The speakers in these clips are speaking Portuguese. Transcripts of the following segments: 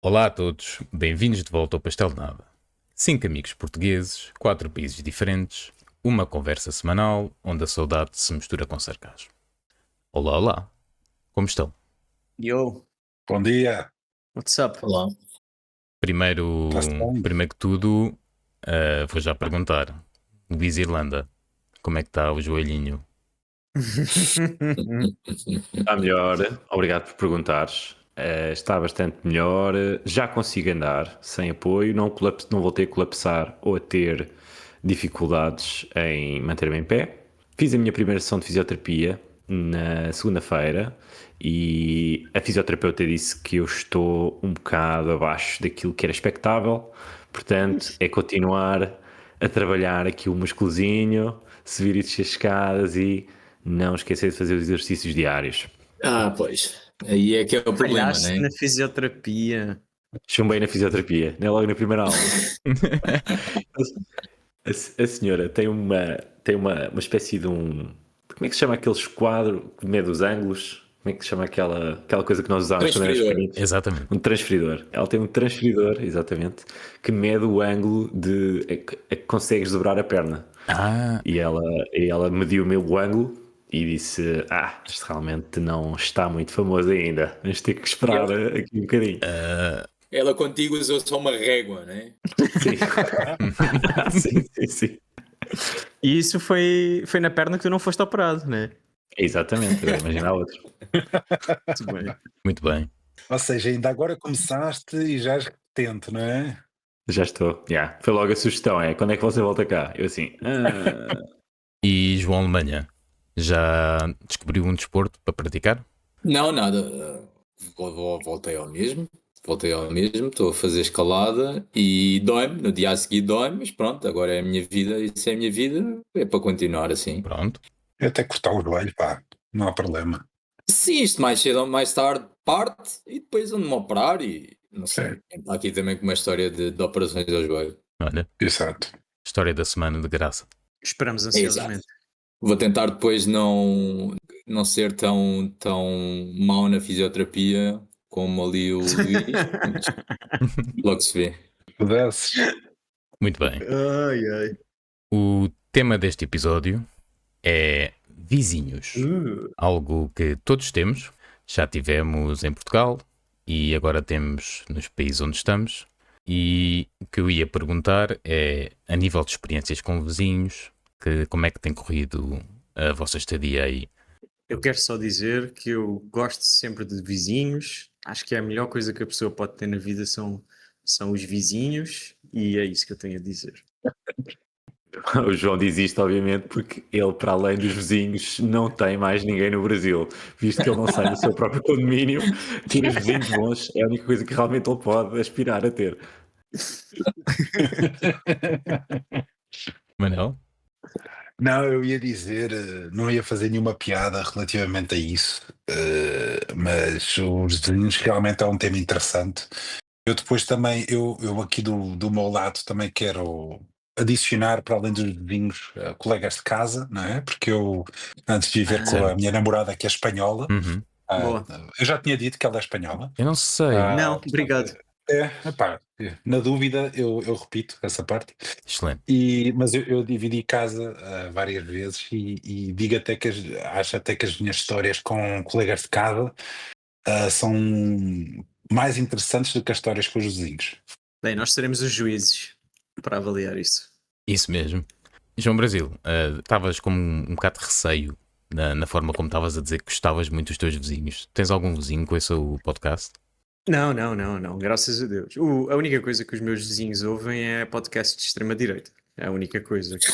Olá a todos, bem-vindos de volta ao Pastel de Nada. 5 amigos portugueses, 4 países diferentes, uma conversa semanal onde a saudade se mistura com sarcasmo. Olá, olá, como estão? Yo, Bom dia, what's up? Olá. Primeiro, está-se bem? primeiro que tudo, vou já perguntar, Luís Irlanda, como é que está o joelhinho? Está melhor, obrigado por perguntares. Está bastante melhor, já consigo andar sem apoio, não voltei a colapsar ou a ter dificuldades em manter-me em pé. Fiz a minha primeira sessão de fisioterapia na segunda-feira e a fisioterapeuta disse que eu estou um bocado abaixo daquilo que era expectável, portanto é continuar a trabalhar aqui o musculozinho, subir e descer escadas e não esquecer de fazer os exercícios diários. Pois. Aí é que é o problema, Falhaste né? na fisioterapia. Chumbei na fisioterapia, né? Logo na primeira aula. A senhora tem uma espécie de um... Como é que se chama aquele esquadro que mede os ângulos? Como é que se chama aquela coisa que nós usávamos quando éramos Transferidor. pequeninos? Exatamente. Um transferidor. Ela tem um transferidor, exatamente, que mede o ângulo a que consegues dobrar a perna. Ah, E ela mediu o meu ângulo e disse: isto realmente não está muito famoso ainda. Vamos ter que esperar aqui um bocadinho. Ela contigo usou só uma régua, né? Sim. sim. E isso foi na perna que tu não foste operado, né? Exatamente, agora imagina a outra. Muito bem. muito bem. Ou seja, ainda agora começaste e já és repetente, não é? Já estou. Foi logo a sugestão: quando é que você volta cá? Eu assim, E João Alemanha, já descobriu um desporto para praticar? Não, nada. Voltei ao mesmo. Estou a fazer escalada e dói-me. No dia a seguir dói-me, mas pronto, agora é a minha vida. Isso é a minha vida. É para continuar assim. Pronto. Eu até cortar o joelho, pá, não há problema. Sim, isto mais cedo ou mais tarde parte e depois ando-me a operar e não sei. Sim. Está aqui também com uma história de operações ao joelho. Olha, Exato. história da semana de graça. Esperamos ansiosamente. Vou tentar depois não ser tão mau na fisioterapia como ali o Luís. Mas logo se vê. Se pudesses. Muito bem. Ai. O tema deste episódio é vizinhos. Algo que todos temos, já tivemos em Portugal e agora temos nos países onde estamos. E o que eu ia perguntar é, a nível de experiências com vizinhos, como é que tem corrido a vossa estadia aí? Eu quero só dizer que eu gosto sempre de vizinhos. Acho que a melhor coisa que a pessoa pode ter na vida são os vizinhos e é isso que eu tenho a dizer. O João diz isto, obviamente, porque ele, para além dos vizinhos, não tem mais ninguém no Brasil, visto que ele não sai do seu próprio condomínio, ter os vizinhos bons é a única coisa que realmente ele pode aspirar a ter. Manel? Não, eu ia dizer, não ia fazer nenhuma piada relativamente a isso, mas os vizinhos realmente é um tema interessante. Eu depois também, eu aqui do meu lado também quero adicionar, para além dos vizinhos, colegas de casa, não é? Porque eu, antes de viver com a Certo. minha namorada que é espanhola, Uhum. Boa. eu já tinha dito que ela é espanhola. Eu não sei. Não, obrigado. Epá, na dúvida eu repito essa parte. Excelente. Mas eu dividi casa várias vezes e digo até que acho até que as minhas histórias com colegas de casa são mais interessantes do que as histórias com os vizinhos. Bem, nós seremos os juízes para avaliar isso. Isso mesmo. João Brasil, estavas com um bocado de receio na forma como estavas a dizer que gostavas muito dos teus vizinhos. Tens algum vizinho com esse o podcast? Não, graças a Deus. A única coisa que os meus vizinhos ouvem é podcast de extrema-direita. É a única coisa que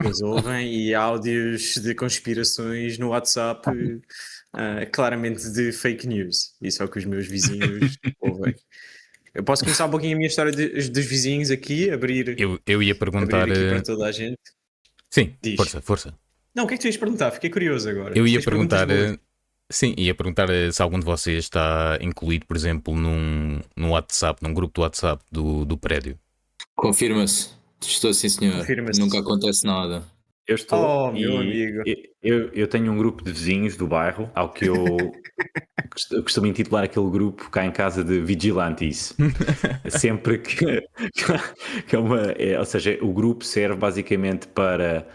eles ouvem e áudios de conspirações no WhatsApp, claramente de fake news. Isso é o que os meus vizinhos ouvem. Eu posso começar um pouquinho a minha história dos vizinhos aqui, abrir Eu ia perguntar. aqui para toda a gente. Sim, Diz. força. Não, o que é que tu ias perguntar? Fiquei curioso agora. Eu ia Tens perguntas perguntar. boas. Sim, ia perguntar se algum de vocês está incluído, por exemplo, num WhatsApp, num grupo do WhatsApp do prédio. Confirma-se. Estou sim, senhor. Confirma-se. Nunca acontece nada. Eu estou Oh, meu amigo. eu tenho um grupo de vizinhos do bairro ao que eu eu costumo intitular aquele grupo cá em casa de Vigilantes. Sempre que é ou seja, o grupo serve basicamente para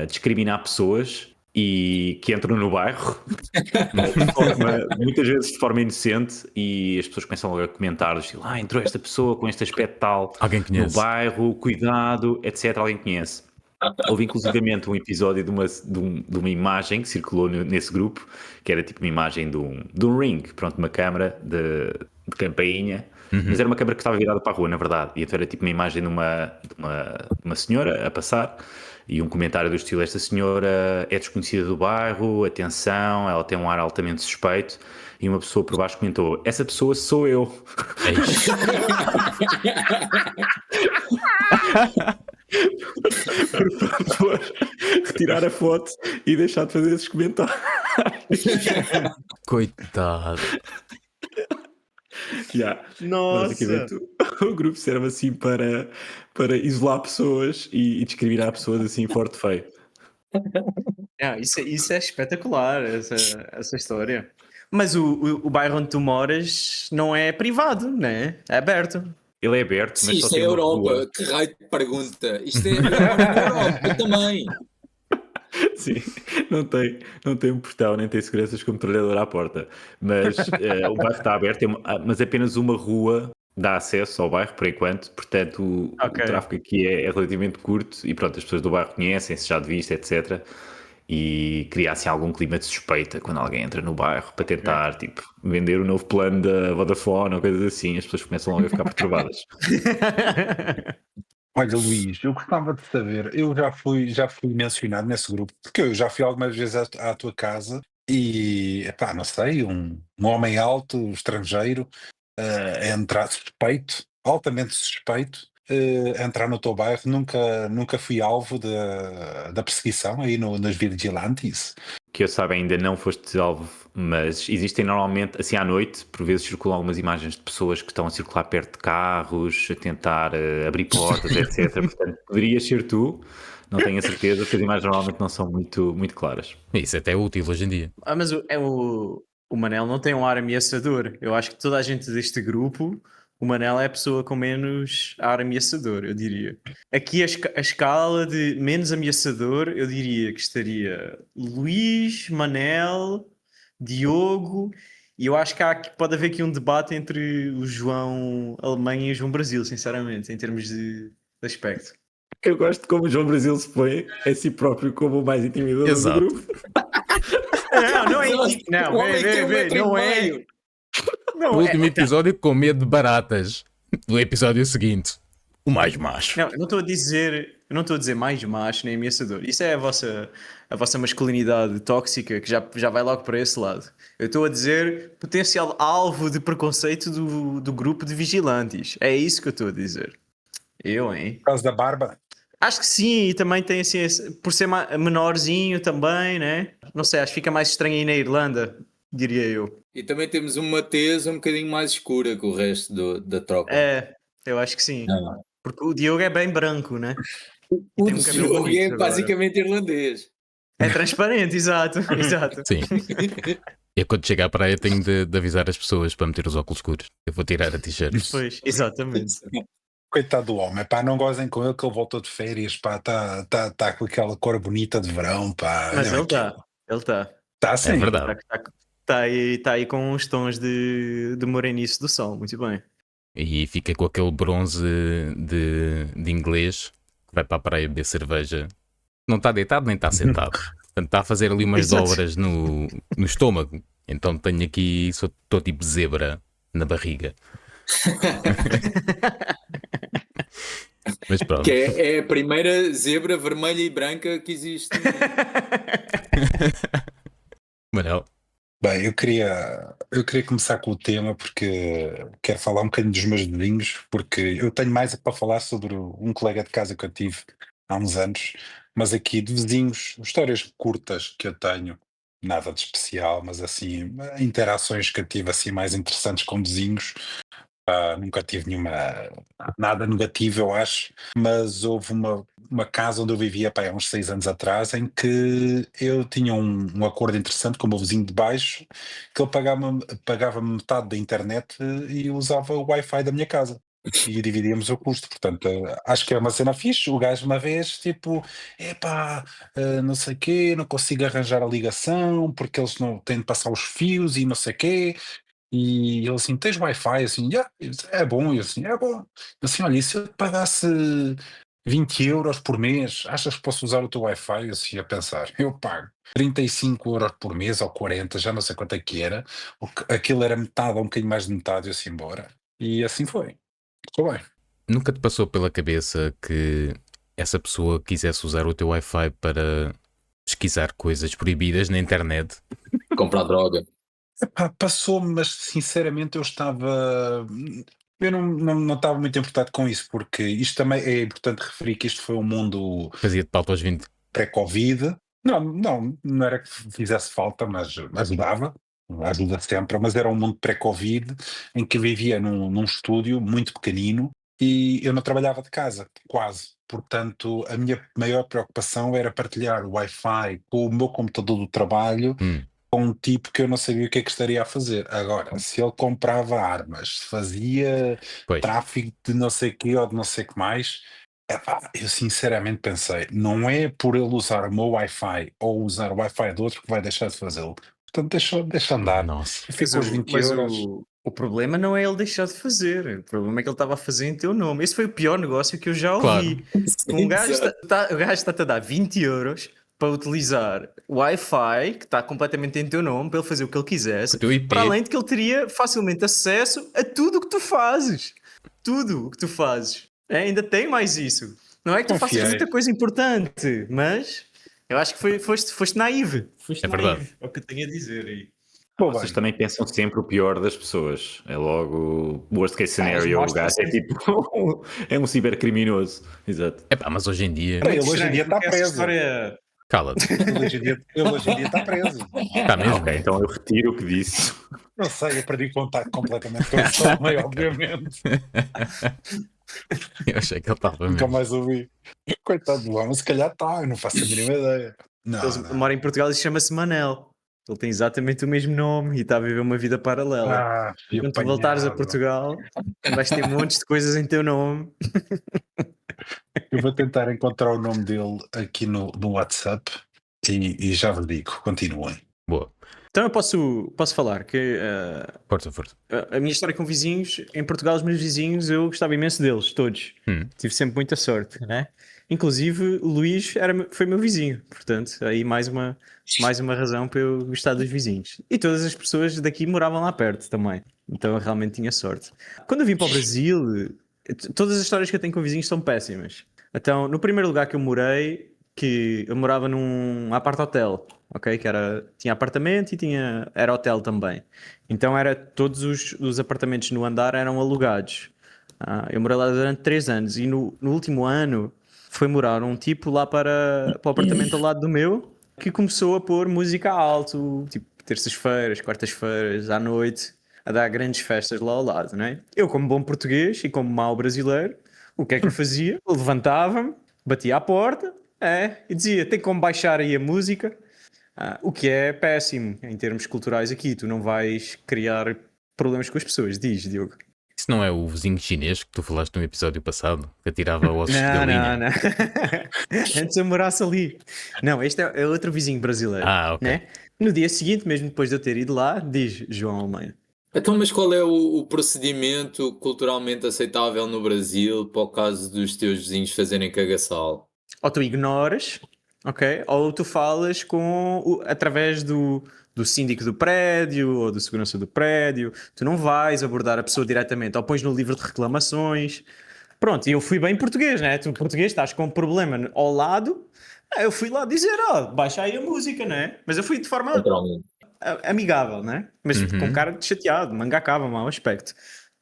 discriminar pessoas e que entram no bairro, muitas vezes de forma inocente, e as pessoas começam logo a comentar, tipo, entrou esta pessoa com este aspecto tal Alguém no conhece? bairro, cuidado, etc. Alguém conhece. Houve inclusivamente um episódio de uma imagem que circulou nesse grupo, que era tipo uma imagem de um ring, pronto, uma câmara de campainha, mas era uma câmara que estava virada para a rua, na verdade, e então era tipo uma imagem de uma senhora a passar, e um comentário do estilo: esta senhora é desconhecida do bairro, atenção, ela tem um ar altamente suspeito, e uma pessoa por baixo comentou: essa pessoa sou eu. Eish. Por favor, retirar a foto e deixar de fazer esses comentários. Coitado. Nossa! Basicamente, o grupo serve assim para isolar pessoas e discriminar pessoas assim forte feio. Isso é espetacular, essa história. Mas o bairro onde tu moras não é privado, né? É aberto. Ele é aberto, Sim, mas só isto é tem uma Europa. rua. Que raio de pergunta? Isto é Europa também. Sim, não tem um portão, nem tem seguranças como trabalhador à porta. Mas o bairro está aberto, mas apenas uma rua dá acesso ao bairro, por enquanto. Portanto, o tráfego aqui é relativamente curto e pronto, as pessoas do bairro conhecem-se, já de vista, etc. E cria assim algum clima de suspeita quando alguém entra no bairro para tentar tipo, vender o novo plano da Vodafone ou coisas assim. As pessoas começam logo a ficar perturbadas. Olha, Luís, eu gostava de saber, eu já fui mencionado nesse grupo, porque eu já fui algumas vezes à tua casa e, epá, não sei, um homem alto, estrangeiro, a entrar suspeito, altamente suspeito, a entrar no teu bairro, nunca fui alvo da perseguição aí nas vigilantes. Que eu saiba, ainda não foste alvo, mas existem normalmente, assim à noite, por vezes circulam algumas imagens de pessoas que estão a circular perto de carros, a tentar abrir portas, etc. Portanto, poderias ser tu, não tenho a certeza, porque as imagens normalmente não são muito claras. Isso até é útil hoje em dia. Mas o Manel não tem um ar ameaçador. Eu acho que toda a gente deste grupo, o Manel é a pessoa com menos ar ameaçador, eu diria. Aqui a escala de menos ameaçador, eu diria que estaria Luís, Manel, Diogo, e eu acho que pode haver aqui um debate entre o João Alemanha e o João Brasil, sinceramente, em termos de aspecto. Eu gosto de como o João Brasil se põe a si próprio como o mais intimidador Exato. do grupo. Não é intimidador. Não, O homem tem um vê, metro e não é. meio. O último episódio com medo de baratas. Do episódio seguinte, o mais macho. Não, eu não estou a dizer mais macho nem ameaçador. Isso é a vossa masculinidade tóxica que já vai logo para esse lado. Eu estou a dizer potencial alvo de preconceito do grupo de vigilantes. É isso que eu estou a dizer. Hein? Por causa da barba. Acho que sim, e também tem assim, por ser menorzinho também, né? Não sei, acho que fica mais estranho aí na Irlanda, diria eu. E também temos uma tesa um bocadinho mais escura que o resto da tropa. É, eu acho que sim. Ah. Porque o Diogo é bem branco, né? O tem um cabelo Diogo bonito é agora. basicamente irlandês. É transparente, exato. Sim. Eu quando chegar à praia tenho de avisar as pessoas para meter os óculos escuros. Eu vou tirar a t-shirt. Pois, exatamente. Coitado do homem, pá, não gozem com ele que ele voltou de férias, pá, tá com aquela cor bonita de verão, pá. Mas olha ele está. aquilo. Ele está. Tá sim. É verdade. Está aí com uns tons de morenice do sol. Muito bem. E fica com aquele bronze de inglês que vai para a praia beber cerveja. Não está deitado nem está sentado. Portanto, está a fazer ali umas Exato. dobras no estômago. Então tenho aqui, estou tipo zebra na barriga. Mas pronto. Que é a primeira zebra vermelha e branca que existe. Manel. Bem, eu queria começar com o tema porque quero falar um bocadinho dos meus vizinhos, porque eu tenho mais para falar sobre um colega de casa que eu tive há uns anos, mas aqui de vizinhos, histórias curtas que eu tenho, nada de especial, mas assim, interações que eu tive assim mais interessantes com vizinhos. Nunca tive nada negativo, eu acho, mas houve uma casa onde eu vivia há uns 6 anos atrás em que eu tinha um acordo interessante com o meu vizinho de baixo, que ele pagava-me metade da internet e usava o Wi-Fi da minha casa. E dividíamos o custo, portanto, acho que é uma cena fixe. O gajo uma vez, tipo, epá, não sei quê, não consigo arranjar a ligação porque eles não têm de passar os fios e não sei quê. E ele assim, tens Wi-Fi? Assim, "Yeah." Eu disse, é bom, eu assim, é bom. Eu assim, olha, e se eu te pagasse 20 € por mês, achas que posso usar o teu Wi-Fi? Eu assim, a pensar, eu pago 35 € por mês ou 40, já não sei quanto é que era, aquilo era metade ou um bocadinho mais de metade, eu assim, embora. E assim foi, ficou bem. Nunca te passou pela cabeça que essa pessoa quisesse usar o teu Wi-Fi para pesquisar coisas proibidas na internet? Comprar droga. Epá, passou-me, mas sinceramente eu não estava muito importado com isso, porque isto também é importante referir que isto foi um mundo Fazia-te falta aos 20. pré-Covid. Não era que fizesse falta, mas ajudava, ajuda sempre, mas era um mundo pré-Covid em que eu vivia num estúdio muito pequenino e eu não trabalhava de casa, quase. Portanto, a minha maior preocupação era partilhar o Wi-Fi com o meu computador do trabalho com um tipo que eu não sabia o que é que estaria a fazer. Agora, se ele comprava armas, se fazia Pois, tráfico de não sei quê ou de não sei que mais, epá, eu sinceramente pensei, não é por ele usar o meu Wi-Fi ou usar o Wi-Fi de outro que vai deixar de fazê-lo. Portanto, deixa andar. nossa. Fica com os 20 €. O problema não é ele deixar de fazer, o problema é que ele estava a fazer em teu nome. Esse foi o pior negócio que eu já Claro. ouvi. Um gajo o gajo está-te a dar 20 € para utilizar o Wi-Fi, que está completamente em teu nome, para ele fazer o que ele quisesse, O teu IP. para além de que ele teria facilmente acesso a tudo o que tu fazes. Tudo o que tu fazes. Ainda tem mais isso. Não é que tu faças Confiei. muita coisa importante, mas eu acho que foste naive. Foste É verdade. naive, é o que eu tenho a dizer aí. Pô, Vocês bem, também pensam sempre o pior das pessoas. É logo o worst case scenario. O mostram-se gajo é tipo é um cibercriminoso. Exato. Epá, mas hoje em dia. Para Muito ele hoje em estranho, dia está porque essa preso. história... Cala-te. Ele hoje em dia está preso. Está mesmo? Ok, então eu retiro o que disse. Não sei, eu perdi contato completamente com esse homem, obviamente. Eu achei que ele estava Nunca mesmo. mais ouvi. Coitado do homem, se calhar está, eu não faço a mínima ideia. Ele mora em Portugal e chama-se Manel. Ele tem exatamente o mesmo nome e está a viver uma vida paralela. Fui Quando tu voltares a apanhado. Portugal, vais ter montes de coisas em teu nome. Eu vou tentar encontrar o nome dele aqui no WhatsApp e já vos digo, continuem. Boa. Então eu posso falar que Força, força. a minha história com vizinhos, em Portugal, os meus vizinhos, eu gostava imenso deles, todos. Tive sempre muita sorte, né? Inclusive, o Luís foi meu vizinho, portanto, aí mais uma razão para eu gostar dos vizinhos. E todas as pessoas daqui moravam lá perto também, então eu realmente tinha sorte. Quando eu vim para o Brasil, todas as histórias que eu tenho com vizinhos são péssimas. Então, no primeiro lugar que eu morei, que eu morava num apart-hotel, ok? Tinha apartamento e era hotel também. Então todos os apartamentos no andar eram alugados. Eu morei lá durante 3 anos e no último ano foi morar um tipo lá para o apartamento ao lado do meu que começou a pôr música alto, tipo terças-feiras, quartas-feiras, à noite, a dar grandes festas lá ao lado, né? Eu, como bom português e como mau brasileiro, o que é que eu fazia? Eu levantava-me, batia à porta, e dizia, tem como baixar aí a música, o que é péssimo em termos culturais aqui, tu não vais criar problemas com as pessoas, diz, Diogo. Isso não é o vizinho chinês que tu falaste no episódio passado, que atirava ossos de Não, galinha? não. Antes eu morasse ali. Não, este é outro vizinho brasileiro. Ok. Né? No dia seguinte, mesmo depois de eu ter ido lá, diz João Almeida. Então, mas qual é o procedimento culturalmente aceitável no Brasil para o caso dos teus vizinhos fazerem cagaçal? Ou tu ignoras, ok? Ou tu falas através do síndico do prédio ou do segurança do prédio. Tu não vais abordar a pessoa diretamente. Ou pões no livro de reclamações. Pronto, e eu fui bem português, né? Tu português estás com um problema ao lado. Eu fui lá dizer, baixa aí a música, né? Mas eu fui de forma amigável, né? Mas com cara de chateado, mangacava, mau aspecto.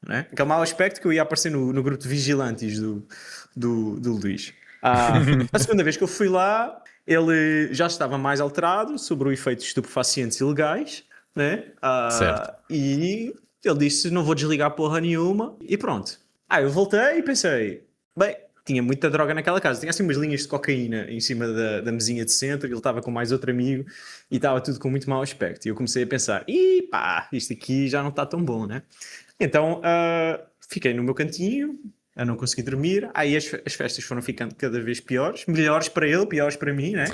Né? Aquele mau aspecto que eu ia aparecer no grupo de vigilantes do Luís. A segunda vez que eu fui lá, ele já estava mais alterado sobre o efeito de estupefacientes ilegais, né? Certo. E Ele disse, não vou desligar porra nenhuma, e pronto. Eu voltei e pensei, bem, tinha muita droga naquela casa, tinha assim umas linhas de cocaína em cima da mesinha de centro, ele estava com mais outro amigo e estava tudo com muito mau aspecto. E eu comecei a pensar, isto aqui já não está tão bom, né? Então fiquei no meu cantinho, a não conseguir dormir. Aí as festas foram ficando cada vez piores, melhores para ele, piores para mim, né?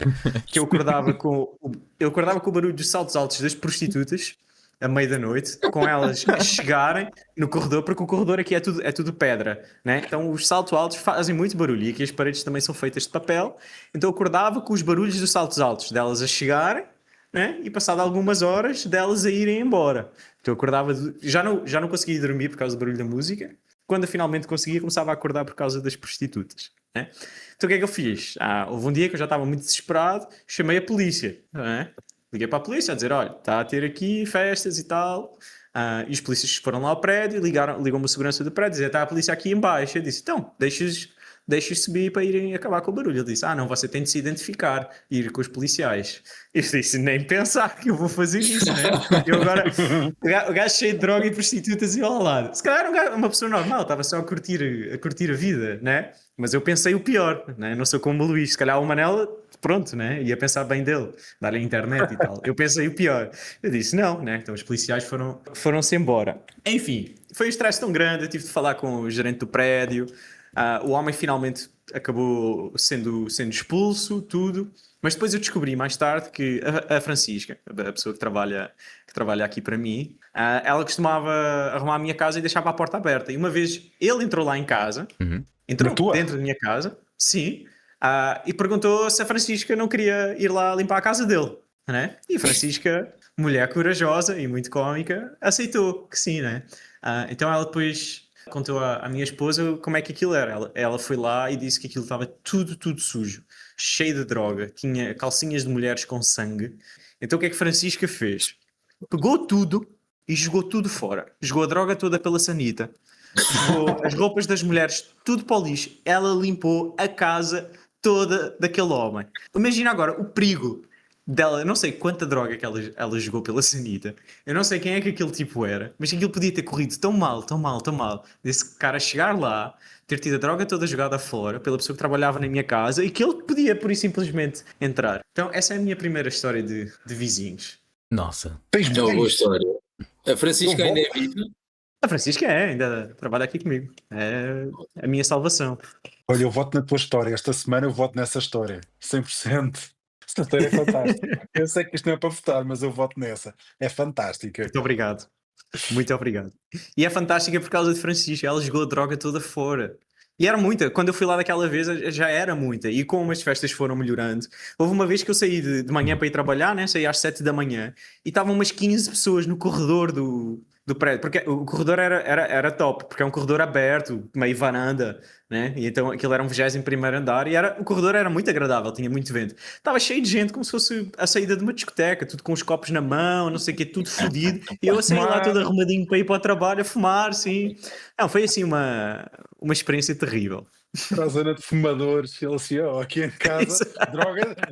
Que eu acordava com o barulho dos saltos altos das prostitutas à meia da noite, com elas a chegarem no corredor, porque o corredor aqui é tudo pedra, né? Então os saltos altos fazem muito barulho e aqui as paredes também são feitas de papel. Então eu acordava com os barulhos dos saltos altos, delas a chegarem, né? E passado algumas horas delas a irem embora. Então eu acordava, já não conseguia dormir por causa do barulho da música. Quando eu finalmente conseguia, começava a acordar por causa das prostitutas, né? Então o que é que eu fiz? Houve um dia que eu já estava muito desesperado, chamei a polícia, né? Liguei para a polícia a dizer, olha, está a ter aqui festas e tal. E os polícias foram lá ao prédio, ligam-me a segurança do prédio, dizia, está a polícia aqui em baixo. Eu disse, então, deixes subir para irem acabar com o barulho. Ele disse, não, você tem de se identificar e ir com os policiais. Eu disse, nem pensar que eu vou fazer isso, né? Eu agora, o gajo cheio de droga e prostitutas e ao lado. Se calhar era uma pessoa normal, estava só a curtir a vida, né? Mas eu pensei o pior, né? Não sou como o Luís, se calhar o Manela, pronto, né? Ia pensar bem dele, dar-lhe a internet e tal. Eu pensei o pior. Eu disse, não, né? Então os policiais foram-se embora. Enfim, foi um estresse tão grande, eu tive de falar com o gerente do prédio. O homem finalmente acabou sendo expulso, tudo. Mas depois eu descobri mais tarde que a Francisca, a pessoa que trabalha aqui para mim, ela costumava arrumar a minha casa e deixava a porta aberta. E uma vez ele entrou lá em casa, entrou dentro da minha casa, sim, e perguntou se a Francisca não queria ir lá limpar a casa dele, né? E a Francisca, mulher corajosa e muito cómica, aceitou que sim, né? Então ela depois contou à minha esposa como é que aquilo era. Ela foi lá e disse que aquilo estava tudo sujo, cheio de droga, tinha calcinhas de mulheres com sangue. Então o que é que Francisca fez? Pegou tudo e jogou tudo fora. Jogou a droga toda pela sanita, jogou as roupas das mulheres tudo para o lixo. Ela limpou a casa toda daquele homem. Imagina agora o perigo dela. Eu não sei quanta droga que ela jogou pela sanita. Eu não sei quem é que aquele tipo era, mas aquilo podia ter corrido tão mal, desse cara chegar lá, ter tido a droga toda jogada fora pela pessoa que trabalhava na minha casa e que ele podia, por isso simplesmente, entrar. Então essa é a minha primeira história de vizinhos. Nossa. É uma boa história. A Francisca ainda é viva? A Francisca ainda trabalha aqui comigo. É a minha salvação. Olha, eu voto na tua história. Esta semana eu voto nessa história. 100%. Esta história é fantástica. Eu sei que isto não é para votar, mas eu voto nessa. É fantástica. Muito obrigado. Muito obrigado. E é fantástica por causa de Francisca. Ela jogou a droga toda fora. E era muita. Quando eu fui lá daquela vez, já era muita. E como as festas foram melhorando, houve uma vez que eu saí de manhã para ir trabalhar, né? Saí às 7 da manhã e estavam umas 15 pessoas no corredor do prédio. Porque o corredor era top, porque é um corredor aberto, meio varanda, né? E então aquilo era um 21º andar e o corredor era muito agradável, tinha muito vento. Estava cheio de gente, como se fosse a saída de uma discoteca, tudo com os copos na mão, não sei o quê, tudo fodido. E eu a sair lá todo arrumadinho para ir para o trabalho, a fumar, sim. Não, foi assim uma experiência terrível. Para a zona de fumadores, ele assim, aqui em casa,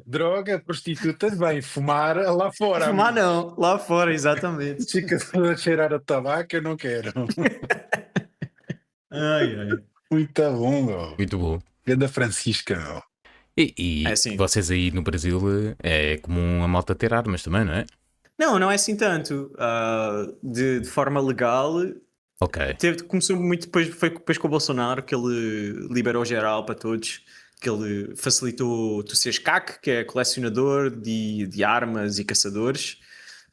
droga, prostitutas, bem, fumar lá fora. Fumar não, lá fora, exatamente. Fica a cheirar a tabaco, eu não quero. Ai. Muito bom, meu. Muito bom. Grande Francisca, meu. E assim. Vocês aí no Brasil é comum a malta ter armas também, não é? Não é assim tanto. De forma legal, Ok. começou muito foi depois com o Bolsonaro que ele liberou geral para todos, que ele facilitou tu seres CAC, que é colecionador de armas e caçadores.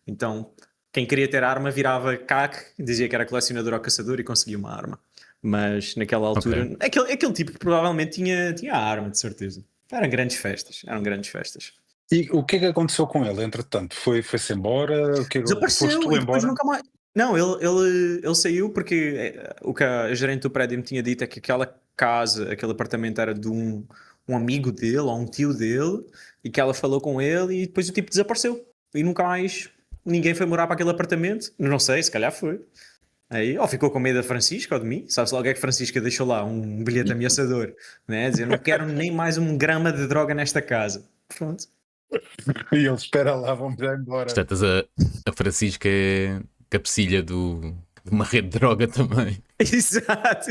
Então, quem queria ter arma virava CAC, dizia que era colecionador ou caçador e conseguia uma arma. Mas naquela altura, aquele tipo que provavelmente tinha arma, de certeza. Eram grandes festas. E o que é que aconteceu com ele, entretanto? Foi-se embora? O que Desapareceu foste tu e depois embora? nunca mais. Não, ele saiu porque o que a gerente do prédio me tinha dito é que aquela casa, aquele apartamento era de um amigo dele ou um tio dele e que ela falou com ele e depois o tipo desapareceu. E nunca mais ninguém foi morar para aquele apartamento. Não sei, se calhar foi. Aí, ou ficou com medo da Francisca ou de mim. Sabe-se lá o que é que Francisca deixou lá? Um bilhete ameaçador. Né? Dizer, não quero nem mais um grama de droga nesta casa. Pronto. E ele espera lá, vamos já embora. Portanto, a Francisca é cabecilha do de uma rede de droga também. Exato.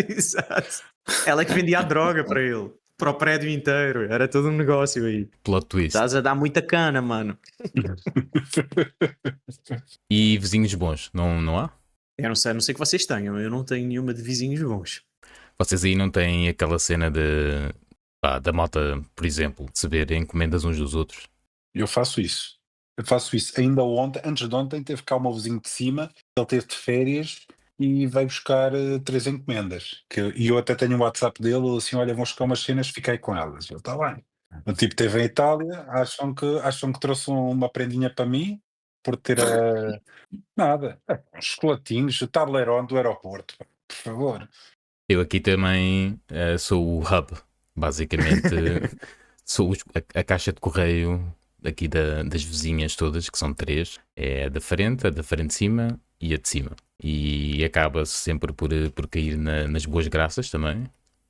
Ela é que vendia a droga para ele, para o prédio inteiro. Era todo um negócio aí. Plot twist. Estás a dar muita cana, mano. E vizinhos bons, não há? Eu não sei, a não sei que vocês tenham. Eu não tenho nenhuma de vizinhos bons. Vocês aí não têm aquela cena da malta, por exemplo, de saber encomendas uns dos outros? Eu faço isso. Ainda ontem, antes de ontem, teve cá o meu vizinho de cima, ele teve de férias e veio buscar 3 encomendas. E eu até tenho o WhatsApp dele, ele assim, olha, vão buscar umas cenas, fiquei com elas. Eu, está bem. O tipo esteve em Itália, acham que trouxe uma prendinha para mim, por ter nada. Uns chocolatinhos, o Tablerone do aeroporto, por favor. Eu aqui também sou o hub, basicamente. Sou a caixa de correio aqui das vizinhas todas, que são 3. É a da frente de cima e a de cima. E acaba-se sempre por cair nas boas graças também.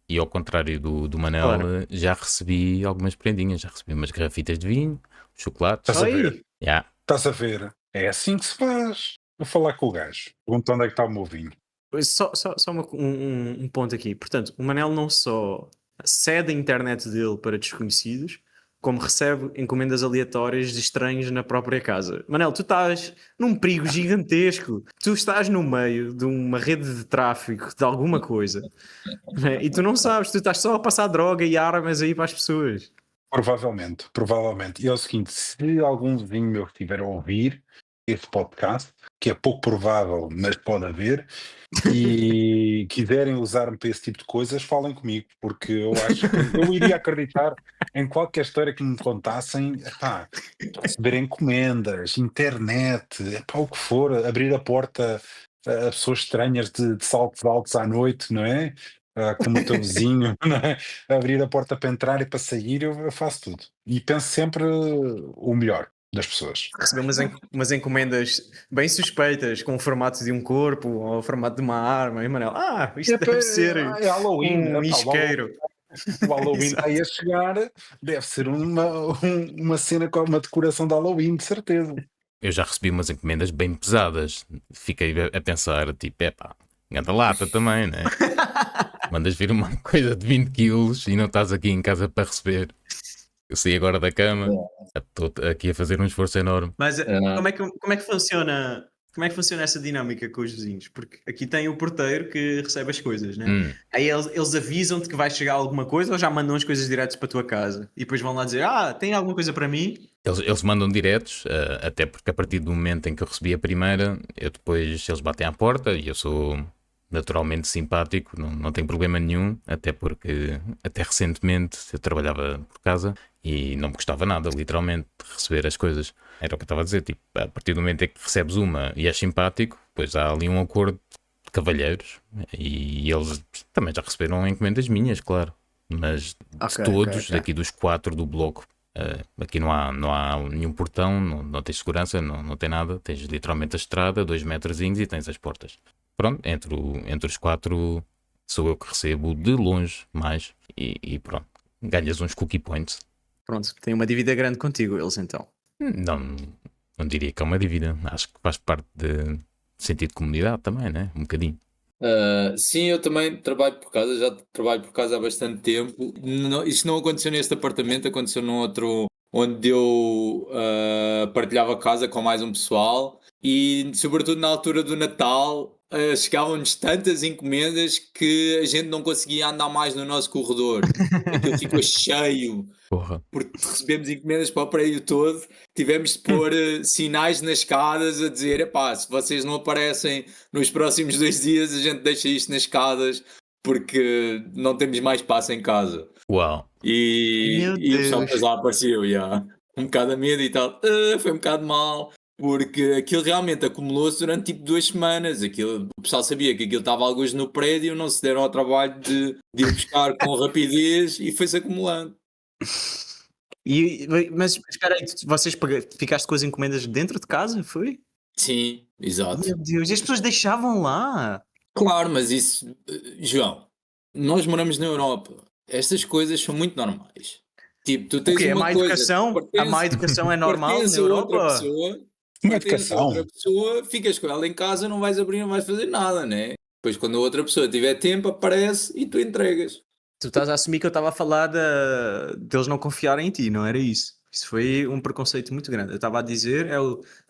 E ao contrário do Manel, Claro. já recebi algumas prendinhas. Já recebi umas garrafitas de vinho, chocolates. Estás a Aí. ver? Yeah. Estás a ver? É assim que se faz. Vou falar com o gajo. Pergunto onde é que está o meu vinho. Só um ponto aqui. Portanto, o Manel não só cede a internet dele para desconhecidos, como recebe encomendas aleatórias de estranhos na própria casa. Manel, tu estás num perigo gigantesco. Tu estás no meio de uma rede de tráfico de alguma coisa, né? E tu não sabes, tu estás só a passar droga e armas aí para as pessoas. Provavelmente. E é o seguinte, se algum vizinho meu estiver a ouvir esse podcast, que é pouco provável, mas pode haver, e quiserem usar-me para esse tipo de coisas, falem comigo, porque eu acho que eu iria acreditar em qualquer história que me contassem, receber encomendas, internet, o que for, abrir a porta a pessoas estranhas de saltos altos à noite, não é? Como o teu vizinho, não é? Abrir a porta para entrar e para sair, eu faço tudo. E penso sempre o melhor das pessoas. Recebeu umas encomendas bem suspeitas, com o formato de um corpo ou o formato de uma arma. E Manel, isto deve ser É Halloween. um isqueiro. O Halloween está aí a chegar, deve ser uma cena com uma decoração de Halloween, de certeza. Eu já recebi umas encomendas bem pesadas. Fiquei a pensar, tipo, ganda lata também, né? Mandas vir uma coisa de 20 quilos e não estás aqui em casa para receber. Eu saí agora da cama, estou aqui a fazer um esforço enorme. Mas como é que funciona? Como é que funciona essa dinâmica com os vizinhos? Porque aqui tem o porteiro que recebe as coisas, né? Aí eles avisam-te que vai chegar alguma coisa ou já mandam as coisas diretas para a tua casa? E depois vão lá dizer, tem alguma coisa para mim? Eles mandam diretos, até porque a partir do momento em que eu recebi a primeira, eles batem à porta e eu sou naturalmente simpático, não tenho problema nenhum, até porque até recentemente eu trabalhava por casa e não me custava nada, literalmente, receber as coisas. Era o que eu estava a dizer, tipo, a partir do momento em que recebes uma e és simpático, pois há ali um acordo de cavalheiros e eles também já receberam encomendas minhas, claro, mas de todos, daqui dos 4 do bloco, aqui não há nenhum portão, não tens segurança, não tem nada, tens literalmente a estrada, 2 metrozinhos e tens as portas. Pronto, entre os 4 sou eu que recebo de longe mais e pronto, ganhas uns cookie points. Pronto, tem uma dívida grande contigo, eles então. Não diria que é uma dívida, acho que faz parte de sentido de comunidade também, né? Um bocadinho. Sim, eu também trabalho por casa, já trabalho por casa há bastante tempo. Isto não aconteceu neste apartamento, aconteceu num outro onde eu partilhava casa com mais um pessoal e, sobretudo na altura do Natal, chegavam-nos tantas encomendas que a gente não conseguia andar mais no nosso corredor. Aquilo ficou cheio. Porra. Porque recebemos encomendas para o prédio todo, tivemos de pôr sinais nas escadas a dizer, se vocês não aparecem nos próximos 2 dias, a gente deixa isto nas escadas porque não temos mais espaço em casa. Uau. E o pessoal depois lá apareceu, um bocado a medo e tal. Foi um bocado mal, porque aquilo realmente acumulou-se durante tipo 2 semanas. O pessoal sabia que aquilo estava alguns no prédio, não se deram ao trabalho de ir buscar com rapidez e foi-se acumulando. Mas espera aí, vocês ficaste com as encomendas dentro de casa, foi? Sim, exato. Meu Deus, e as pessoas deixavam lá? Claro, mas isso, João, nós moramos na Europa. Estas coisas são muito normais. Tipo, tu tens O quê? uma A má coisa educação? A má educação é normal na pertence a outra Europa? pessoa. Uma Tens educação. outra pessoa, ficas com ela em casa, não vais abrir, não vais fazer nada, né? Depois, quando a outra pessoa tiver tempo, aparece e tu entregas. Tu estás a assumir que eu estava a falar deles não confiarem em ti, não era isso? Isso foi um preconceito muito grande. Eu estava a dizer, é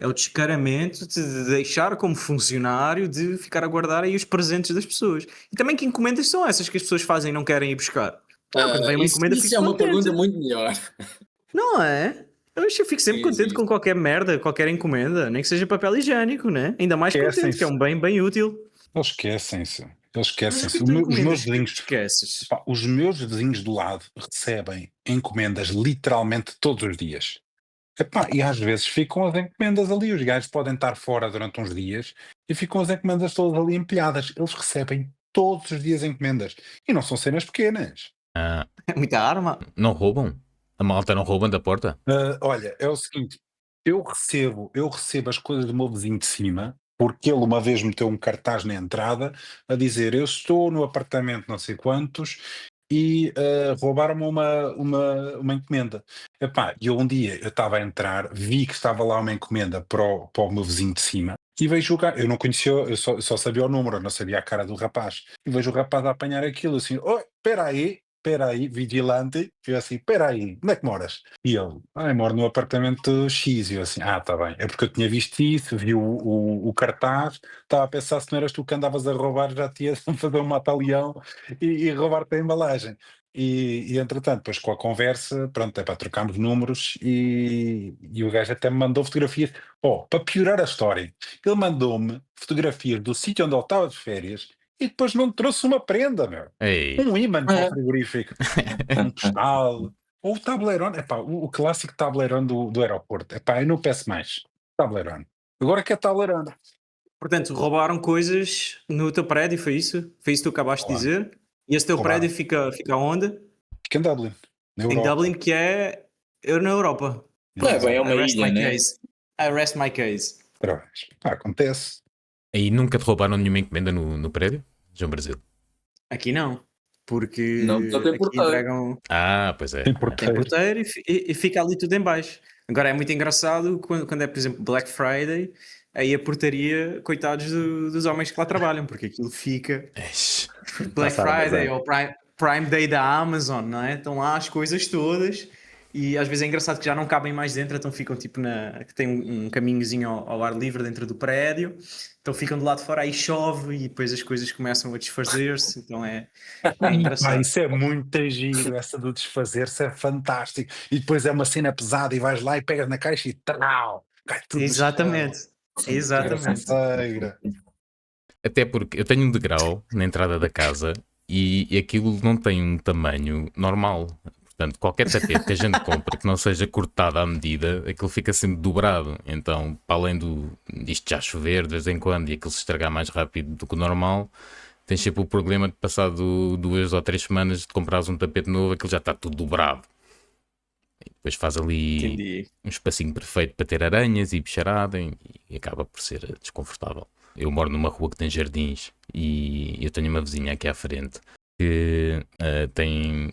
o descaramento de deixar como funcionário de ficar a guardar aí os presentes das pessoas. E também que encomendas são essas que as pessoas fazem e não querem ir buscar? Quando vem uma encomenda Isso fico é uma contente. pergunta muito melhor. Não é? Eu fico sempre Sim, contente sim. com qualquer merda, qualquer encomenda, nem que seja papel higiênico, né? Ainda mais contente, que é um bem bem útil. Eles esquecem-se. Eles Mas o que esquecem-se. tu Os encomendas? meus O que vizinhos, te esqueces? pá, os meus vizinhos do lado recebem encomendas literalmente todos os dias. Epá, e às vezes ficam as encomendas ali. Os gajos podem estar fora durante uns dias e ficam as encomendas todas ali empilhadas. Eles recebem todos os dias encomendas. E não são cenas pequenas. Ah, É muita arma. não roubam? A malta não roubam da porta? Olha, é o seguinte, eu recebo as coisas do meu vizinho de cima, porque ele uma vez meteu um cartaz na entrada a dizer: eu estou no apartamento não sei quantos e roubaram-me uma encomenda. Epá, e um dia eu estava a entrar, vi que estava lá uma encomenda para o meu vizinho de cima. E vejo o gajo, eu não conhecia, eu só sabia o número, eu não sabia a cara do rapaz. E vejo o rapaz a apanhar aquilo assim: oi, espera aí, vigilante. E eu assim: espera aí, onde é que moras? E ele: eu moro no apartamento X. E eu assim: tá bem. É porque eu tinha visto isso, vi o cartaz, estava a pensar se não eras tu que andavas a roubar, já te ia fazer um mata-leão e roubar-te a embalagem. E entretanto, depois com a conversa, pronto, é para trocarmos números e o gajo até me mandou fotografias. Para piorar a história, ele mandou-me fotografias do sítio onde ele estava de férias e depois não me trouxe uma prenda, meu. Ei. Um ímã para o frigorífico, um postal, ou o tableirão, epá, o clássico tableirão do aeroporto. Epá, eu não peço mais. Tableirão. Agora que é tableirão. Portanto, roubaram coisas no teu prédio, foi isso? Foi isso que tu acabaste de Roubaram. dizer? E esse teu Roubaram. prédio fica onde? Fica em Dublin, na Em Europa. Dublin, que é na Europa. Não é bem, é uma I rest ilha, my né? case. I rest my case. Parabéns. Pá, acontece. Aí nunca te roubaram nenhuma encomenda no prédio? João Brasil. Aqui não. Porque Não, só tem aqui porteiro. entregam. Ah, pois é. Tem Tem porteiro. porteiro e fica ali tudo em baixo. Agora é muito engraçado quando é, por exemplo, Black Friday, aí a portaria, coitados dos homens que lá trabalham, porque aquilo fica Eish. Black Passa a Friday armazém. ou Prime Day da Amazon, não é? Estão lá as coisas todas e às vezes é engraçado que já não cabem mais dentro, então ficam tipo que tem um caminhozinho ao ar livre dentro do prédio, então ficam do lado de fora, aí chove e depois as coisas começam a desfazer-se, então é Pá, engraçado. isso é muito giro, essa do desfazer-se é fantástico. E depois é uma cena pesada e vais lá e pegas na caixa e trau, cai tudo no chão. Exatamente. Exatamente. Graceira. Até porque eu tenho um degrau na entrada da casa e aquilo não tem um tamanho normal. Portanto, qualquer tapete que a gente compre que não seja cortado à medida, aquilo fica sempre dobrado. Então, para além disto já chover de vez em quando e aquilo se estragar mais rápido do que o normal, tens sempre o problema de passado 2 ou 3 semanas de comprares um tapete novo, aquilo já está tudo dobrado. E depois faz ali Entendi. um espacinho perfeito para ter aranhas e bicharada e acaba por ser desconfortável. Eu moro numa rua que tem jardins e eu tenho uma vizinha aqui à frente que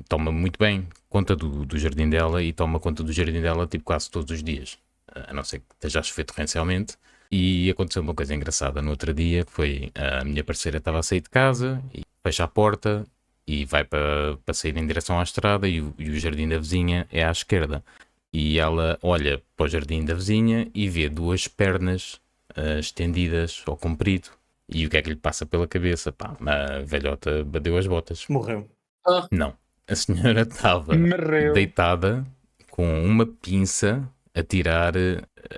toma muito bem conta do jardim dela e toma conta do jardim dela tipo quase todos os dias, a não ser que esteja a chover torrencialmente. E aconteceu uma coisa engraçada no outro dia, que foi a minha parceira estava a sair de casa e fecha a porta e vai para sair em direção à estrada e o jardim da vizinha é à esquerda. E ela olha para o jardim da vizinha e vê 2 pernas estendidas ao comprido. E o que é que lhe passa pela cabeça? Pá, a velhota bateu as botas. Morreu. Não, a senhora estava Morreu. deitada com uma pinça a tirar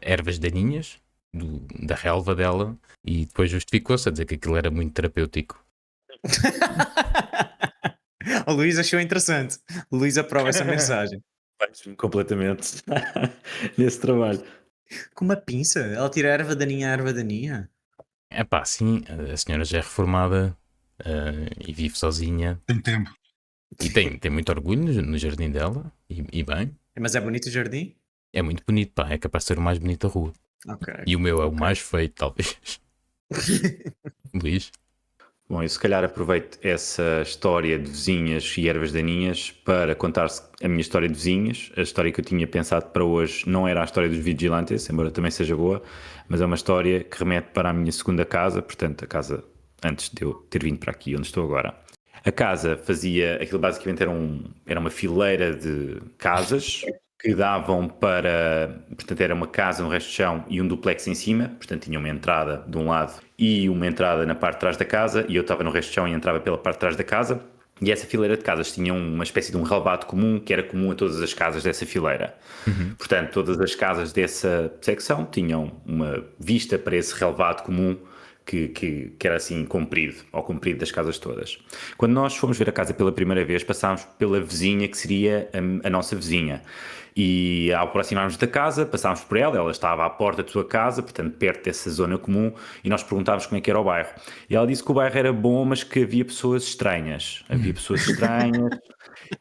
ervas daninhas da relva dela e depois justificou-se a dizer que aquilo era muito terapêutico. O Luís achou interessante. O Luís aprova essa mensagem. Vais-me completamente nesse trabalho. Com uma pinça? Ela tira a erva daninha a erva daninha? É pá, sim, a senhora já é reformada e vive sozinha Tem tempo. e tem muito orgulho no jardim dela e bem, Mas é bonito o jardim? é muito bonito, pá, é capaz de ser o mais bonito da rua. Ok. E o meu é o mais feio, talvez. Luís? Bom, eu se calhar aproveito essa história de vizinhas e ervas daninhas para contar a minha história de vizinhas. A história que eu tinha pensado para hoje não era a história dos vigilantes, embora também seja boa, mas é uma história que remete para a minha segunda casa, portanto a casa antes de eu ter vindo para aqui onde estou agora. A casa fazia, aquilo basicamente era uma fileira de casas que davam para, portanto era uma casa no resto do chão e um duplex em cima, portanto tinha uma entrada de um lado e uma entrada na parte de trás da casa, e eu estava no resto do chão e entrava pela parte de trás da casa, e essa fileira de casas tinha uma espécie de um relvado comum que era comum a todas as casas dessa fileira. Portanto, todas as casas dessa secção tinham uma vista para esse relvado comum que era assim comprido, ao comprido das casas todas. Quando nós fomos ver a casa pela primeira vez, passámos pela vizinha que seria a nossa vizinha. E ao aproximarmos da casa, passámos por ela, ela estava à porta da sua casa, portanto perto dessa zona comum, e nós perguntávamos como é que era o bairro. E ela disse que o bairro era bom, mas que havia pessoas estranhas. Havia pessoas estranhas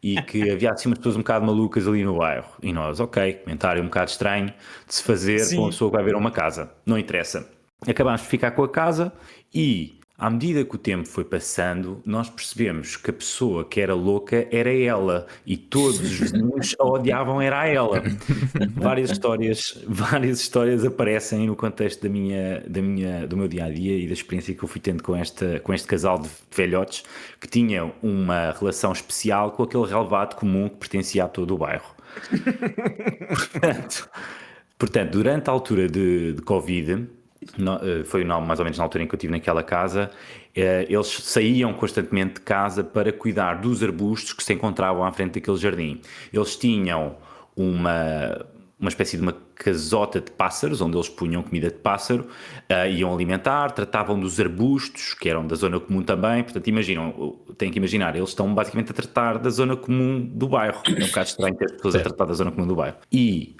e que havia assim umas pessoas um bocado malucas ali no bairro. E nós, ok, comentário um bocado estranho de se fazer para uma pessoa que vai ver uma casa. Não interessa. Acabámos de ficar com a casa e, à medida que o tempo foi passando, nós percebemos que a pessoa que era louca era ela e todos os vizinhos a odiavam era a ela. Várias histórias aparecem no contexto do meu dia-a-dia e da experiência que eu fui tendo com este casal de velhotes que tinham uma relação especial com aquele relvado comum que pertencia a todo o bairro. Portanto, durante a altura de Covid, foi mais ou menos na altura em que eu estive naquela casa, eles saíam constantemente de casa para cuidar dos arbustos que se encontravam à frente daquele jardim. Eles tinham uma espécie de uma casota de pássaros, onde eles punham comida de pássaro, iam alimentar, tratavam dos arbustos, que eram da zona comum também. Portanto, têm que imaginar, eles estão basicamente a tratar da zona comum do bairro. É um bocado estranho ter pessoas a tratar da zona comum do bairro. E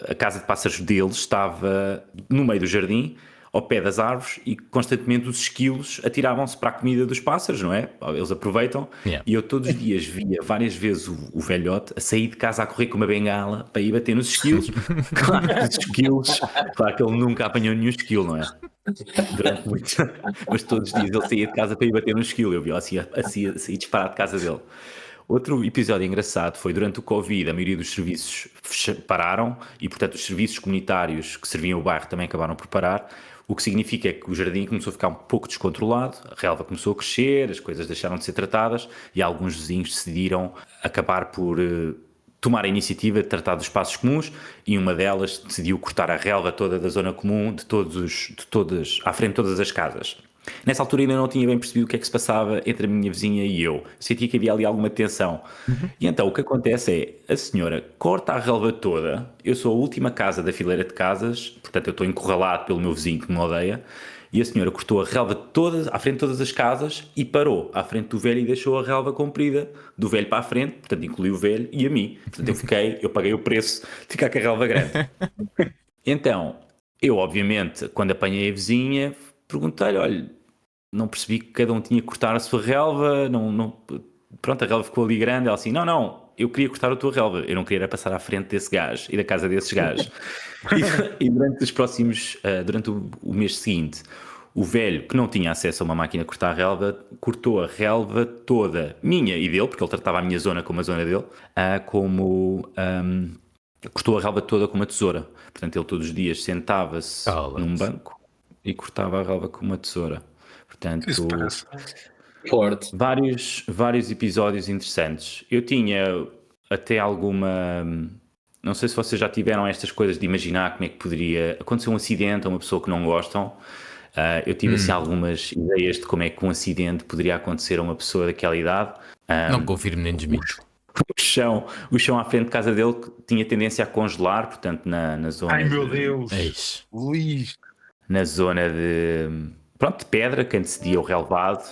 a casa de pássaros deles estava no meio do jardim, ao pé das árvores, e constantemente os esquilos atiravam-se para a comida dos pássaros, não é? Eles aproveitam. E eu todos os dias via várias vezes o velhote a sair de casa a correr com uma bengala para ir bater nos esquilos. Claro que ele nunca apanhou nenhum esquilo, não é? Mas todos os dias ele saía de casa para ir bater no esquilo. Eu vi assim a sair disparar de casa dele. Outro episódio engraçado foi durante o Covid, a maioria dos serviços pararam e, portanto, os serviços comunitários que serviam o bairro também acabaram por parar, o que significa que o jardim começou a ficar um pouco descontrolado, a relva começou a crescer, as coisas deixaram de ser tratadas e alguns vizinhos decidiram acabar por tomar a iniciativa de tratar dos espaços comuns, e uma delas decidiu cortar a relva toda da zona comum à frente de todas as casas. Nessa altura ainda não tinha bem percebido o que é que se passava entre a minha vizinha e eu. Sentia que havia ali alguma tensão. E então o que acontece é, a senhora corta a relva toda, eu sou a última casa da fileira de casas, portanto eu estou encurralado pelo meu vizinho que me odeia, e a senhora cortou a relva toda, à frente de todas as casas, e parou à frente do velho e deixou a relva comprida do velho para a frente, portanto incluiu o velho e a mim. Portanto eu paguei o preço de ficar com a relva grande. Então, eu obviamente, quando apanhei a vizinha, perguntei-lhe, olha, não percebi que cada um tinha que cortar a sua relva, pronto, a relva ficou ali grande, ela assim, não, eu queria cortar a tua relva, eu não queria passar à frente desse gajo e da casa desses gajos. E durante o mês seguinte, o velho, que não tinha acesso a uma máquina de cortar a relva, cortou a relva toda, minha e dele, porque ele tratava a minha zona como a zona dele, cortou a relva toda com uma tesoura. Portanto, ele todos os dias sentava-se num banco e cortava a relva com uma tesoura. Portanto, Isso parece forte. Vários episódios interessantes. Eu tinha até alguma... Não sei se vocês já tiveram estas coisas de imaginar como é que poderia acontecer um acidente a uma pessoa que não gostam. Eu tive assim algumas ideias de como é que um acidente poderia acontecer a uma pessoa daquela idade. Não confirmo nem desminto. O chão à frente de casa dele tinha tendência a congelar, portanto na zona... Ai meu Deus! Luís! Na zona de pedra que antecedia o relevado,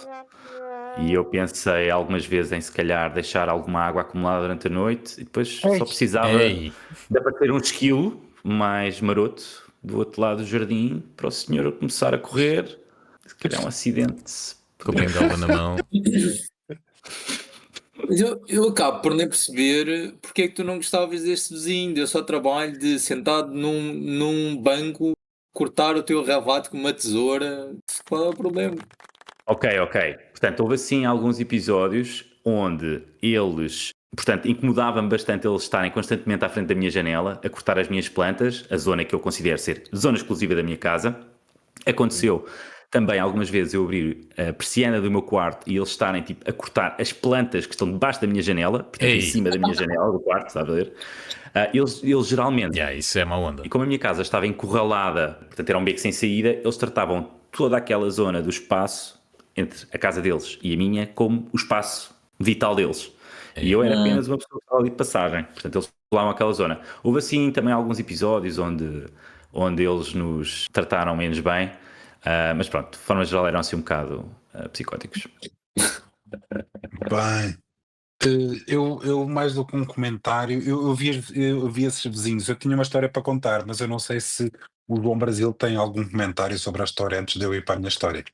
e eu pensei algumas vezes em se calhar deixar alguma água acumulada durante a noite e depois só precisava de aparecer um esquilo mais maroto do outro lado do jardim para o senhor começar a correr, se calhar um acidente com a bengala na mão. Mas eu acabo por nem perceber porque é que tu não gostavas deste vizinho. Eu só trabalho de sentado num banco cortar o teu relvado com uma tesoura. Qual é o problema? Ok. Portanto, houve assim alguns episódios onde eles, portanto, incomodava-me bastante eles estarem constantemente à frente da minha janela, a cortar as minhas plantas, a zona que eu considero ser zona exclusiva da minha casa. Aconteceu também algumas vezes eu abrir a persiana do meu quarto e eles estarem tipo, a cortar as plantas que estão debaixo da minha janela, portanto, Ei. em cima da minha janela do quarto, sabe a ver? Eles geralmente, Isso é má onda. e como a minha casa estava encurralada, portanto era um beco sem saída, eles tratavam toda aquela zona do espaço entre a casa deles e a minha como o espaço vital deles. E eu era apenas uma pessoa que estava ali de passagem, portanto eles pulavam aquela zona. Houve assim também alguns episódios onde eles nos trataram menos bem, mas pronto, de forma geral eram assim um bocado psicóticos. Bem, eu mais do que um comentário, eu vi esses vizinhos, eu tinha uma história para contar, mas eu não sei se o João Brasil tem algum comentário sobre a história antes de eu ir para a minha história.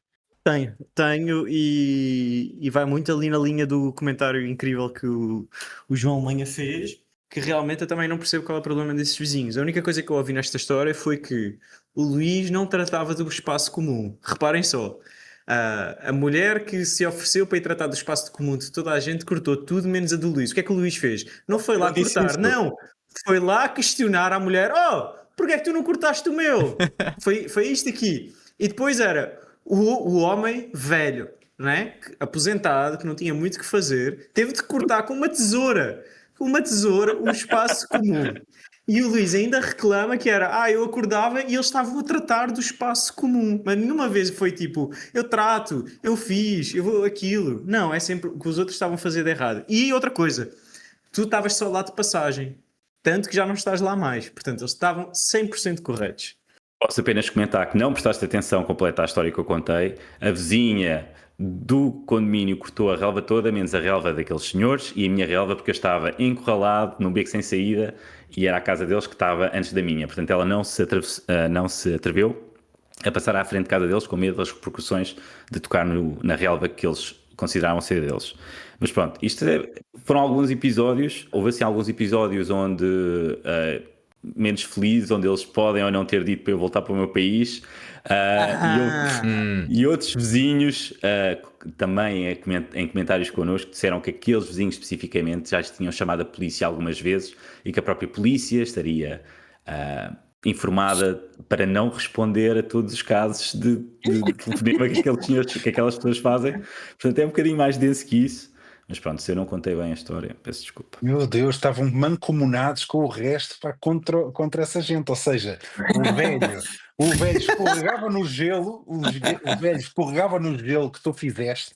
Tenho e vai muito ali na linha do comentário incrível que o João Lenha fez, que realmente eu também não percebo qual é o problema desses vizinhos. A única coisa que eu ouvi nesta história foi que o Luís não tratava do espaço comum. Reparem só, a mulher que se ofereceu para ir tratar do espaço comum de toda a gente cortou tudo menos a do Luís. O que é que o Luís fez? Não foi lá Eu disse cortar, isso. não! Foi lá questionar a mulher: oh, porque é que tu não cortaste o meu? Foi isto aqui. E depois era o homem velho, não é? Aposentado, que não tinha muito o que fazer, teve de cortar com uma tesoura, o espaço comum. E o Luís ainda reclama que era, eu acordava e eles estavam a tratar do espaço comum. Mas nenhuma vez foi tipo, eu trato, eu fiz, eu vou aquilo. Não, é sempre o que os outros estavam a fazer de errado. E outra coisa, tu estavas só lá de passagem, tanto que já não estás lá mais. Portanto, eles estavam 100% corretos. Posso apenas comentar que não prestaste atenção completa à história que eu contei. A vizinha do condomínio cortou a relva toda, menos a relva daqueles senhores e a minha relva, porque eu estava encurralado num beco sem saída e era a casa deles que estava antes da minha. Portanto, ela não se atreveu a passar à frente de casa deles com medo das repercussões de tocar na relva que eles consideravam ser deles. Mas pronto, foram alguns episódios. Houve assim alguns episódios onde menos felizes, onde eles podem ou não ter dito para eu voltar para o meu país. E outros vizinhos também em comentários connosco disseram que aqueles vizinhos especificamente já tinham chamado a polícia algumas vezes e que a própria polícia estaria informada para não responder a todos os casos de telefonema que aquelas pessoas fazem. Portanto, é um bocadinho mais denso que isso. Mas pronto, se eu não contei bem a história, peço desculpa. Meu Deus, estavam mancomunados com o resto contra essa gente. Ou seja, o velho escorregava no gelo, o velho escorregava no gelo que tu fizeste,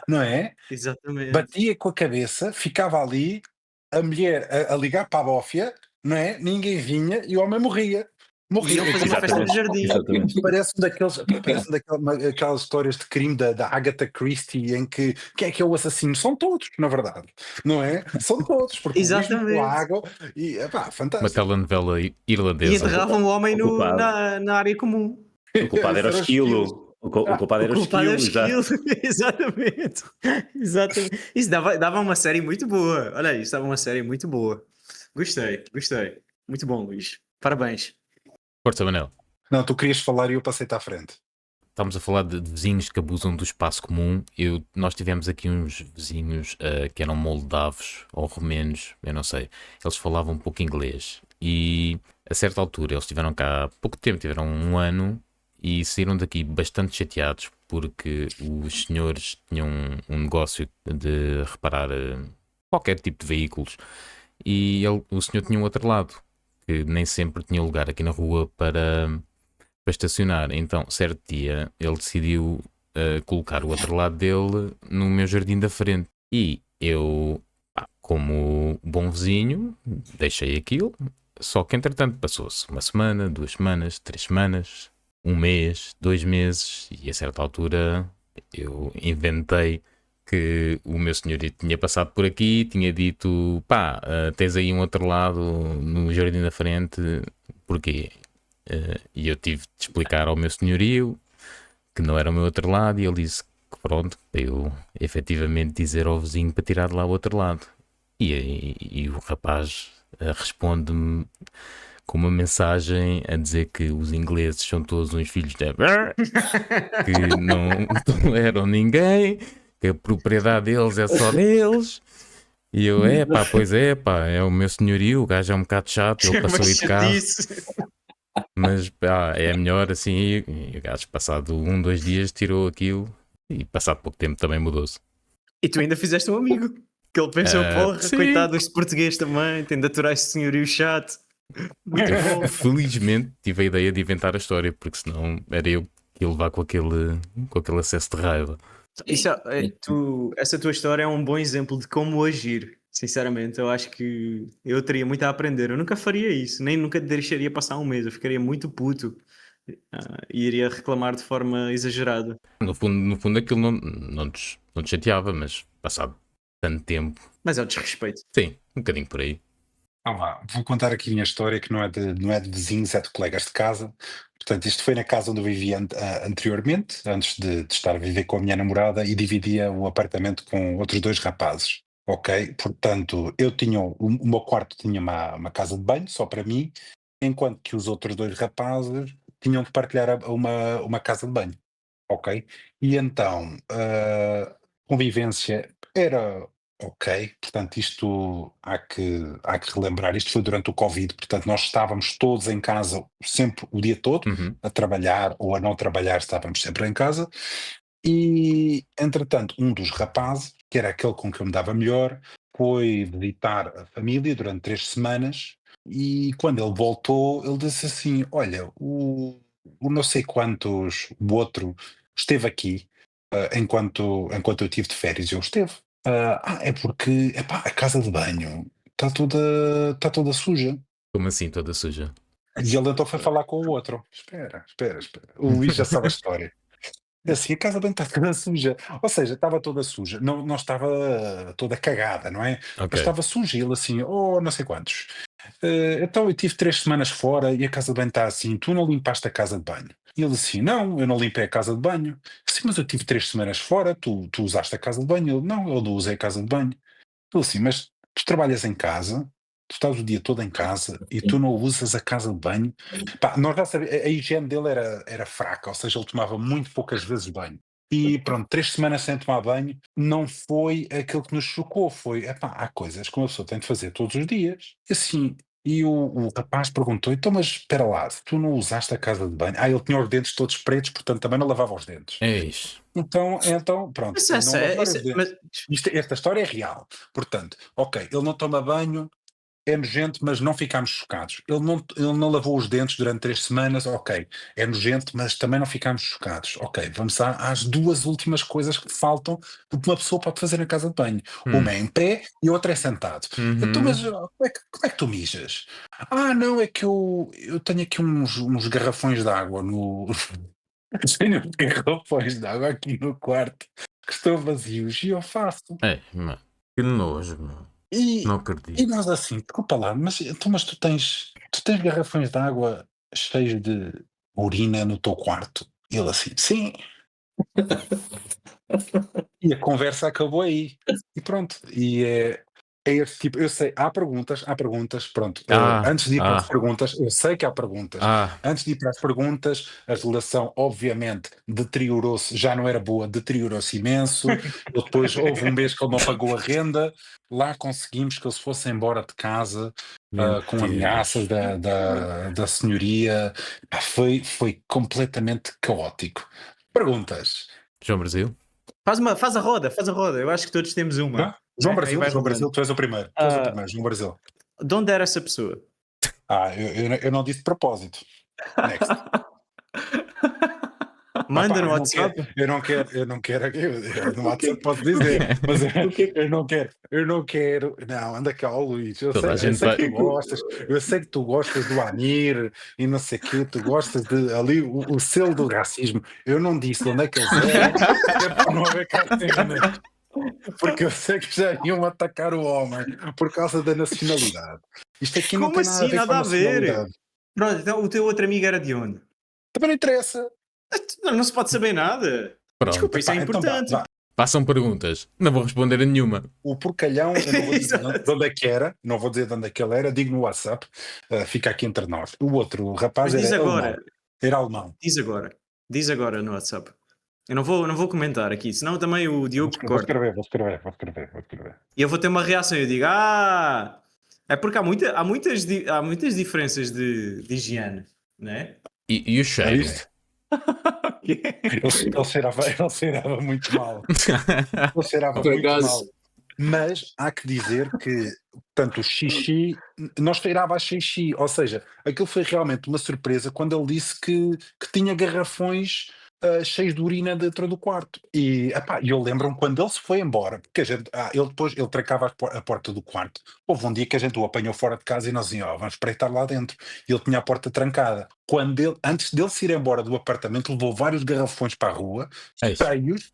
não é? Exatamente. Batia com a cabeça, ficava ali, a mulher a ligar para a bófia, não é? Ninguém vinha e o homem morria. Iam fazer uma festa no jardim. Exatamente. Parece-me aquelas histórias de crime da Agatha Christie em que quem é que é o assassino? São todos, na verdade, não é? São todos, porque Exatamente. o água e Uma fantástico. telenovela E irlandesa. enterravam o homem culpado. na área comum. O culpado era o esquilo. O culpado era o esquilo. Exatamente. Exatamente. Isso dava uma série muito boa. Olha aí, isso dava uma série muito boa. Gostei. Muito bom, Luís. Parabéns. Força, Manel. Não, tu querias falar e eu passei-te à frente. Estamos a falar de vizinhos que abusam do espaço comum. Nós tivemos aqui uns vizinhos que eram moldavos ou romenos, eu não sei. Eles falavam um pouco inglês e a certa altura eles estiveram cá há pouco tempo, tiveram 1 ano e saíram daqui bastante chateados porque os senhores tinham um negócio de reparar qualquer tipo de veículos e o senhor tinha um outro lado que nem sempre tinha lugar aqui na rua para estacionar. Então, certo dia, ele decidiu colocar o outro lado dele no meu jardim da frente. E eu, como bom vizinho, deixei aquilo. Só que, entretanto, passou-se 1 semana, 2 semanas, 3 semanas, 1 mês, 2 meses. E a certa altura, eu inventei que o meu senhorito tinha passado por aqui, tinha dito, tens aí um outro lado no jardim da frente, porquê? E eu tive de explicar ao meu senhorio que não era o meu outro lado e ele disse que pronto, para eu efetivamente dizer ao vizinho para tirar de lá o outro lado. E o rapaz responde-me com uma mensagem a dizer que os ingleses são todos uns filhos da... que não toleram ninguém, que a propriedade deles é só deles. E eu, pois é o meu senhorio, o gajo é um bocado chato, ele passou aí de carro. Mas é melhor assim. E o gajo, passado 2 dias, tirou aquilo e passado pouco tempo também mudou-se. E tu ainda fizeste um amigo, que ele pensou, porra, sim. coitado deste português também, tem de aturar este senhorio chato. Muito bom. Felizmente tive a ideia de inventar a história, porque senão era eu que ia levar com aquele acesso de raiva. Essa tua história é um bom exemplo de como agir. Sinceramente, eu acho que eu teria muito a aprender. Eu nunca faria isso, nem nunca deixaria passar um mês. Eu ficaria muito puto e iria reclamar de forma exagerada. No fundo aquilo não te chateava, mas passado tanto tempo. Mas é o desrespeito. Sim, um bocadinho por aí. Vou contar aqui a minha história, que não é de vizinhos, é de colegas de casa. Portanto, isto foi na casa onde eu vivia anteriormente, antes de estar a viver com a minha namorada, e dividia o apartamento com outros 2 rapazes. Ok? Portanto, eu tinha, o meu quarto tinha uma casa de banho, só para mim, enquanto que os outros 2 rapazes tinham que partilhar uma casa de banho. Ok? E então, a convivência era ok, portanto, isto há que relembrar, isto foi durante o Covid, portanto, nós estávamos todos em casa sempre o dia todo, a trabalhar ou a não trabalhar, estávamos sempre em casa, e, entretanto, um dos rapazes, que era aquele com que eu me dava melhor, foi visitar a família durante 3 semanas, e quando ele voltou, ele disse assim, olha, o não sei quantos, o outro, esteve aqui, enquanto eu estive de férias, eu esteve. É porque, epá, a casa de banho está toda suja. Como assim, toda suja? E ele então foi falar com o outro. Espera. O Luís já sabe a história. Assim, a casa de banho está toda suja. Ou seja, estava toda suja. Não estava toda cagada, não é? Mas Ok. estava suja. E ele assim, não sei quantos. Então eu tive 3 semanas fora e a casa de banho está assim. Tu não limpaste a casa de banho? E ele assim, não, eu não limpei a casa de banho. Sim, mas eu tive 3 semanas fora, tu usaste a casa de banho? Ele, não, eu não usei a casa de banho. Ele assim, mas tu trabalhas em casa, tu estás o dia todo em casa e tu não usas a casa de banho. Pá, nós já sabíamos, a higiene dele era fraca, ou seja, ele tomava muito poucas vezes banho. E pronto, 3 semanas sem tomar banho não foi aquilo que nos chocou, foi, epá, há coisas que uma pessoa tem de fazer todos os dias. E assim, o rapaz perguntou, então mas espera lá, tu não usaste a casa de banho? Ele tinha os dentes todos pretos, portanto também não lavava os dentes. Eis. Então pronto, Mas não lavar os dentes. Esta história é real. Portanto, ok, ele não toma banho, é nojento, mas não ficámos chocados. Ele não lavou os dentes durante 3 semanas, ok, é nojento, mas também não ficámos chocados. Ok, vamos às 2 últimas coisas que faltam do que uma pessoa pode fazer na casa de banho. Uma é em pé e outra é sentado. Então, mas como é que tu mijas? Não, é que eu tenho aqui uns garrafões de água no... Tenho uns garrafões de água aqui no quarto que estão vazios e eu faço. Mano, que nojo, meu. E, Não e acredito. nós assim, desculpa lá, mas tu tens garrafões de água cheios de urina no teu quarto? E ele assim, sim. E a conversa acabou aí. E pronto. E é esse tipo, eu sei, há perguntas, pronto. Antes de ir para as perguntas, eu sei que há perguntas. Antes de ir para as perguntas, a relação obviamente deteriorou-se, já não era boa, deteriorou-se imenso. Depois houve um mês que ele não pagou a renda, lá conseguimos que ele se fosse embora de casa, com ameaças da senhoria. Foi completamente caótico. Perguntas. João Brasil? Faz a roda. Eu acho que todos temos uma. João Brasil, tu és o primeiro. João Brasil. De onde era essa pessoa? Eu não disse de propósito. Next. Manda no WhatsApp. Eu não quero. No WhatsApp posso dizer, mas eu não quero. Não, anda cá, Luís. Eu sei que tu gostas do Amir e não sei o quê, tu gostas de ali o selo do racismo. Eu não disse de onde é que eles eram, é para não haver carteira. Porque eu sei que já iam atacar o homem por causa da nacionalidade. Isto aqui não Como tem assim? nada a ver. Pronto, então o teu outro amigo era de onde? Também não interessa. Não se pode saber nada. Pronto. Desculpa, isso é importante. Façam perguntas. Não vou responder a nenhuma. O porcalhão, eu não vou dizer Exato. de onde é que era, não vou dizer de onde é que ele era, digo no WhatsApp, fica aqui entre nós. O outro rapaz Mas diz era agora, alemão. Era alemão. diz agora no WhatsApp. Eu não vou comentar aqui, senão também o Diogo Vou corta. escrever. E eu vou ter uma reação e eu digo, é porque há muitas diferenças de higiene, né? E o É cheiro? isto? Ele cheirava muito mal. Ele cheirava Por muito acaso, mal. Mas há que dizer que, portanto, o xixi, nós cheirava a xixi, ou seja, aquilo foi realmente uma surpresa quando ele disse que tinha garrafões cheios de urina dentro do quarto. E epá, eu lembro-me quando ele se foi embora, porque a gente, ele trancava a porta do quarto. Houve um dia que a gente o apanhou fora de casa e nós dizíamos, vamos espreitar lá dentro. E ele tinha a porta trancada. Antes dele se ir embora do apartamento, levou vários garrafões para a rua, Eish. cheios.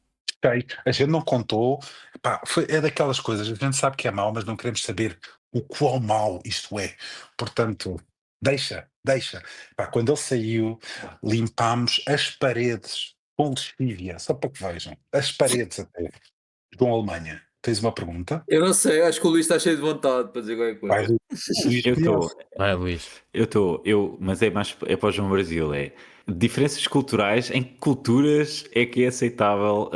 A gente não contou. Pá, é daquelas coisas, a gente sabe que é mau, mas não queremos saber o quão mau isto é. Portanto, deixa. Pá, quando ele saiu, limpámos as paredes com lexívia, só para que vejam. As paredes até. Com a Alemanha. Tens uma pergunta? eu não sei, acho que o Luís está cheio de vontade para dizer qualquer Vai, coisa. Luís, Eu estou, conhece. Vai, Luís. mas é mais para o João Brasil, é diferenças culturais, em que culturas é que é aceitável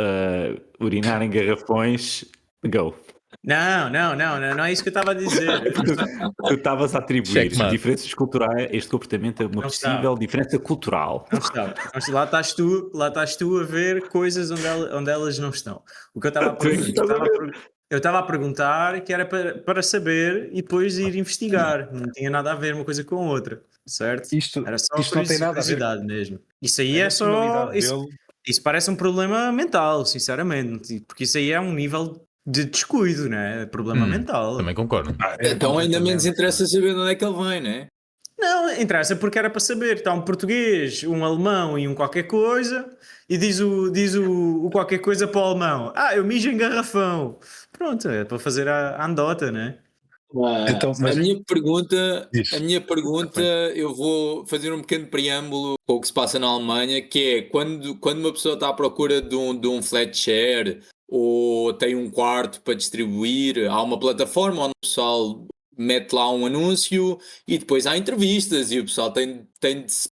urinar em garrafões? Go. Não é isso que eu estava a dizer. Tu estavas a atribuir Checkmate. diferenças culturais, este comportamento é uma Não possível está. diferença cultural. Não está. Lá estás tu a ver coisas onde elas não estão. O que eu estava a perguntar, eu estava a perguntar que era para saber e depois ir investigar. Não tinha nada a ver uma coisa com a outra, certo? Isto Era só não tem nada a ver curiosidade mesmo. Isso aí com a é só. nacionalidade Isso, dele. isso parece um problema mental, sinceramente. Porque isso aí é um nível de descuido, né? Problema mental. Também concordo. Então ainda menos completamente. interessa saber de onde é que ele vem, né? Não, interessa porque era para saber. Está um português, um alemão e um qualquer coisa, e diz o qualquer coisa para o alemão. Eu mijo em garrafão. Pronto, é para fazer a andota, né? Então, A mas minha pergunta, Isso. eu vou fazer um pequeno preâmbulo com o que se passa na Alemanha, que é quando uma pessoa está à procura de um flat share ou tem um quarto para distribuir, há uma plataforma onde o pessoal mete lá um anúncio e depois há entrevistas e o pessoal tem de se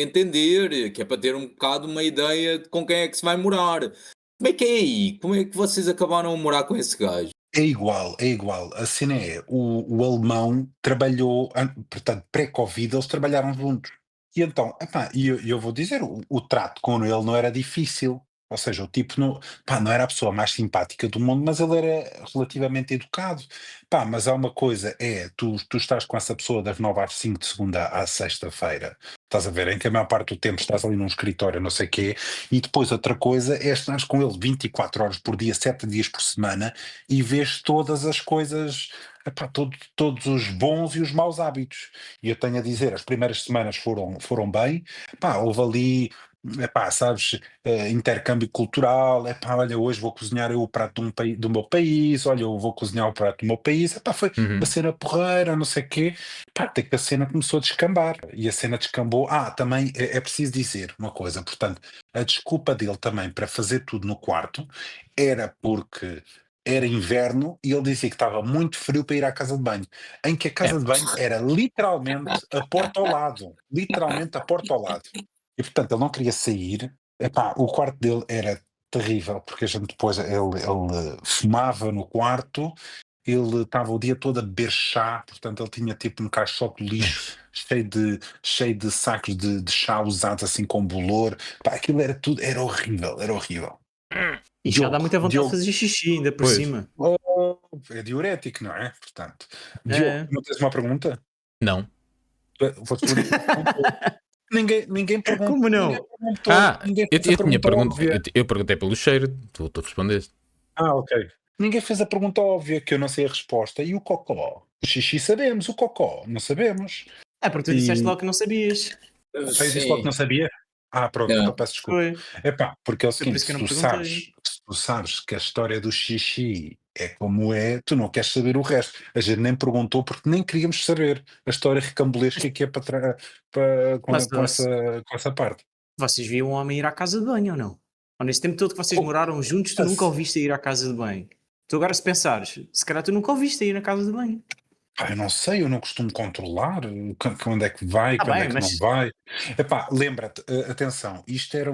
entender, que é para ter um bocado uma ideia de com quem é que se vai morar. Como é que é aí? Como é que vocês acabaram a morar com esse gajo? é igual. A cena é, o alemão trabalhou, portanto, pré-Covid, eles trabalharam juntos. E então, epá, eu vou dizer, o trato com ele não era difícil. Ou seja, o tipo não era a pessoa mais simpática do mundo, mas ele era relativamente educado. Pá, mas há uma coisa, tu estás com essa pessoa das 9 às 5 de segunda à sexta-feira. Estás a ver, em que a maior parte do tempo estás ali num escritório, não sei o quê, e depois outra coisa é estar com ele 24 horas por dia, 7 dias por semana, e vês todas as coisas, epá, todos os bons e os maus hábitos. E eu tenho a dizer, as primeiras semanas foram bem, pá, houve ali, epá, sabes, intercâmbio cultural, epá, olha, hoje vou cozinhar eu o prato do meu país, olha, eu vou cozinhar o prato do meu país, epá, foi uma cena porreira, não sei o quê, pá, até que a cena começou a descambar, e a cena descambou, também é preciso dizer uma coisa, portanto, a desculpa dele também para fazer tudo no quarto era porque era inverno e ele dizia que estava muito frio para ir à casa de banho, em que a casa de banho era literalmente a porta ao lado, literalmente a porta ao lado. E portanto ele não queria sair. Epá, o quarto dele era terrível, porque a gente depois ele fumava no quarto, ele estava o dia todo a beber chá, portanto ele tinha tipo um caixote de lixo cheio de sacos de chá usados assim com bolor. Pá, aquilo era tudo, era horrível. E já dá muita vontade de Diogo, fazer xixi, ainda por Pois. cima. é diurético, não é? Portanto, É. Diogo, não tens uma pergunta? Não. Foste o único que perguntou. Ninguém perguntou. Como não? Ninguém perguntou. Ninguém Eu fez a tinha pergunta pergunta. óbvia. Eu perguntei pelo cheiro, tu respondeste. Ok. Ninguém fez a pergunta óbvia, que eu não sei a resposta. E o cocó? O xixi sabemos, o cocó não sabemos. É porque tu disseste logo que não sabias. Eu disse logo que não sabia? Pronto, Não. então peço desculpa. Foi. Epá, porque é o Foi por seguinte, isso que eu se não tu perguntei. sabes que a história do xixi é como é, tu não queres saber o resto. A gente nem perguntou porque nem queríamos saber a história recambulesca que é com Mas essa parte. vocês viam um homem ir à casa de banho ou não? nesse tempo todo que vocês moraram juntos, tu nunca o viste ir à casa de banho. Tu agora, se pensares, se calhar tu nunca o viste ir na casa de banho. Eu não sei, eu não costumo controlar quando é que vai, quando bem, é que mas- não vai. Epá, lembra-te, atenção, isto era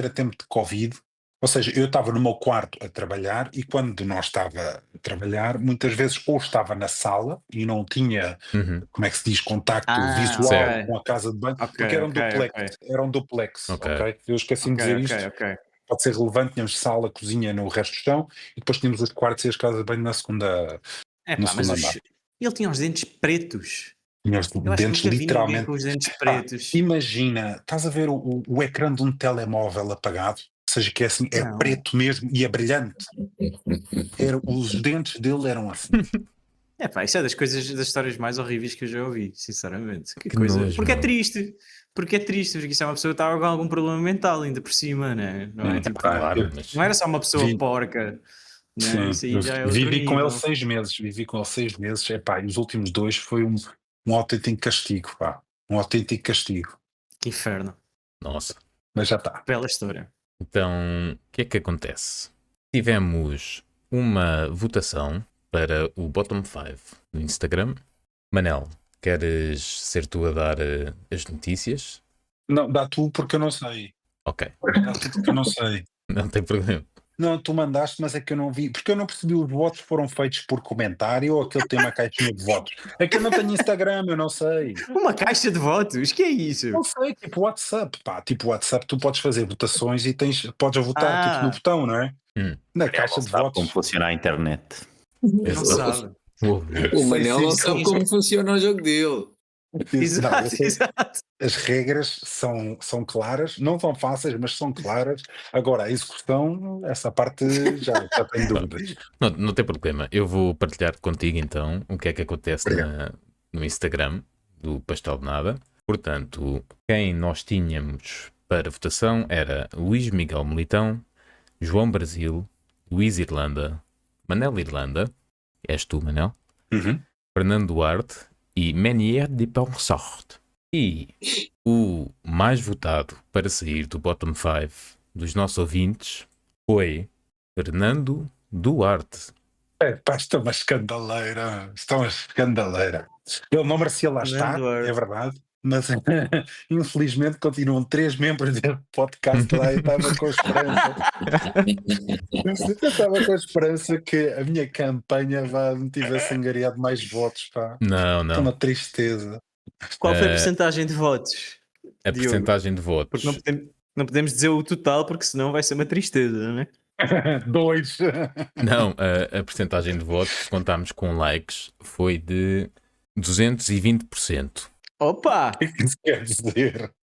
tempo de Covid, ou seja, eu estava no meu quarto a trabalhar e quando não estava a trabalhar, muitas vezes ou estava na sala e não tinha, Uhum. como é que se diz, contacto Ah, visual certo. com a casa de banho, Ok, porque era um ok, duplex, ok. era um duplex, Ok. ok? Eu esqueci-me de dizer isto, Ok. pode ser relevante, tínhamos sala, cozinha no resto do chão e depois tínhamos os quartos e as casas de banho no Mas segundo andar. ele tinha os dentes pretos. Tinha os Eu acho que dentes nunca vi ninguém literalmente. com os dentes Pá, pretos. imagina, estás a ver o ecrã de um telemóvel apagado? Ou seja, que é assim, é Não. preto mesmo e é brilhante. Os dentes dele eram assim. Isso é das histórias mais horríveis que eu já ouvi, sinceramente. Que Que coisa. nojo, Porque é meu. triste. Porque isso é uma pessoa que estava com algum problema mental ainda por cima, né? Não é? Tipo, Claro, mas não era só uma pessoa Vi- porca, né? Sim, Isso aí eu já é outro vivi com ele nível. 6 meses. Vivi com ele 6 meses. Epá, e os últimos 2 foi um autêntico castigo, pá. Um autêntico castigo. Que inferno. nossa. Mas já está. Bela história. Então, o que é que acontece? Tivemos uma votação para o Bottom 5 no Instagram. Manel, queres ser tu a dar as notícias? Não, dá tu porque eu não sei. Ok, Dá tu porque eu não sei. não tem problema. Não, tu mandaste, mas é que eu não vi, porque eu não percebi os votos foram feitos por comentário ou aquele tem uma caixinha de votos. É que eu não tenho Instagram, eu não sei. Uma caixa de votos? Que é isso? Não sei, tipo WhatsApp, pá, tipo WhatsApp tu podes fazer votações e podes votar tipo no Ah, botão, não é? Na Ele caixa não de sabe votos. como funciona a internet. não Exato. sabe. O Manel Sim, não sim, sabe sim. como funciona o jogo dele. Isso, não, eu Exato, sei, exato. as regras são claras, não são fáceis, mas são claras. Agora, a execução, essa parte já tenho dúvidas. Não tem problema. Eu vou partilhar contigo então o que é que acontece Obrigado. no Instagram do Pastel de Nada. Portanto, quem nós tínhamos para votação era Luís Miguel Militão, João Brasil, Luís Irlanda, Manel Irlanda, és tu, Manel, Uhum. Fernando Duarte e Menier de Ponsort. E o mais votado para sair do Bottom 5 dos nossos ouvintes foi Fernando Duarte. Pá, isto é uma escandaleira. Isto é uma escandaleira. Ele não merecia lá estar, é verdade, mas infelizmente continuam 3 membros deste podcast lá e estava com esperança. Eu estava com a esperança que a minha campanha me tivesse angariado mais votos, pá. Não, É uma não. tristeza. Qual foi a percentagem de votos? A Diogo? percentagem de Porque votos. não podemos dizer o total, porque senão vai ser uma tristeza, não é? 2. Não, a percentagem de votos, se contarmos com likes, foi de 220%. Opa! O que é que isso quer dizer?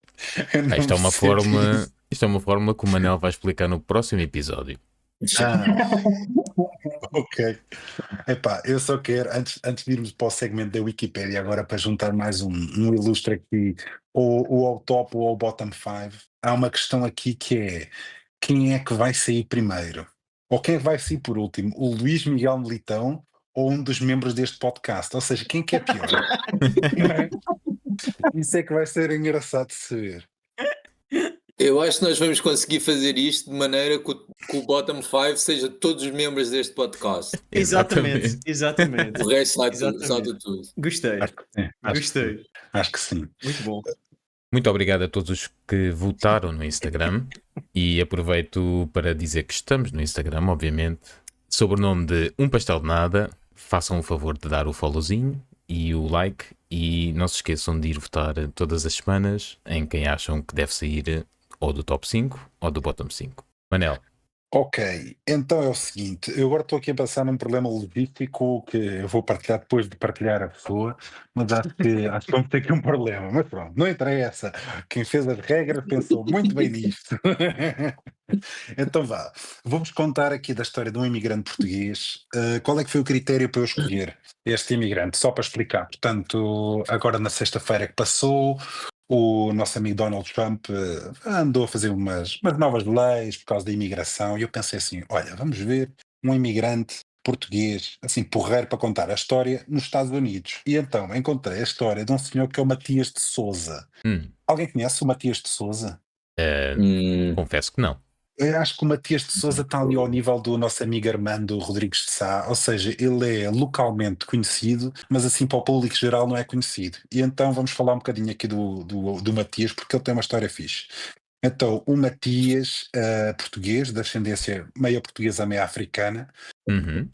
Eu não Isto é uma percebi fórmula, isso. isto é uma fórmula que o Manel vai explicar no próximo episódio. Ok. Epá, eu só quero, antes de irmos para o segmento da Wikipédia, agora para juntar mais um ilustre aqui, ou ao top ou ao bottom 5, há uma questão aqui que é quem é que vai sair primeiro? Ou quem é que vai sair por último? O Luís Miguel Militão ou um dos membros deste podcast? Ou seja, quem que é pior? Isso é que vai ser engraçado de saber. Eu acho que nós vamos conseguir fazer isto de maneira que o Bottom 5 seja todos os membros deste podcast. Exatamente. O resto Exatamente. salta tudo. Gostei. Acho que sim. Gostei. Acho que sim. Muito bom. Muito obrigado a todos os que votaram no Instagram e aproveito para dizer que estamos no Instagram, obviamente, sob o nome de Um Pastel de Nada. Façam o favor de dar o followzinho e o like e não se esqueçam de ir votar todas as semanas em quem acham que deve sair ou do top 5 ou do bottom 5. Manel, Ok, então é o seguinte, eu agora estou aqui a passar num problema logístico que eu vou partilhar depois de partilhar a pessoa, mas acho que vamos ter aqui um problema, mas pronto, não interessa. Quem fez as regras pensou muito bem nisto. Então vá, vou-vos contar aqui da história de um imigrante português. Qual é que foi o critério para eu escolher este imigrante? Só para explicar, portanto, agora na sexta-feira que passou, o nosso amigo Donald Trump andou a fazer umas novas leis por causa da imigração e eu pensei assim, olha, vamos ver um imigrante português, assim, porreiro para contar a história nos Estados Unidos. E então encontrei a história de um senhor que é o Matias de Souza. Alguém conhece o Matias de Souza? confesso que não. Eu acho que o Matias de Souza está ali ao nível do nosso amigo Armando Rodrigues de Sá, ou seja, ele é localmente conhecido, mas assim para o público geral não é conhecido. E então vamos falar um bocadinho aqui do Matias, porque ele tem uma história fixe. Então, o Matias, português, de ascendência meia portuguesa, meia africana, Uhum.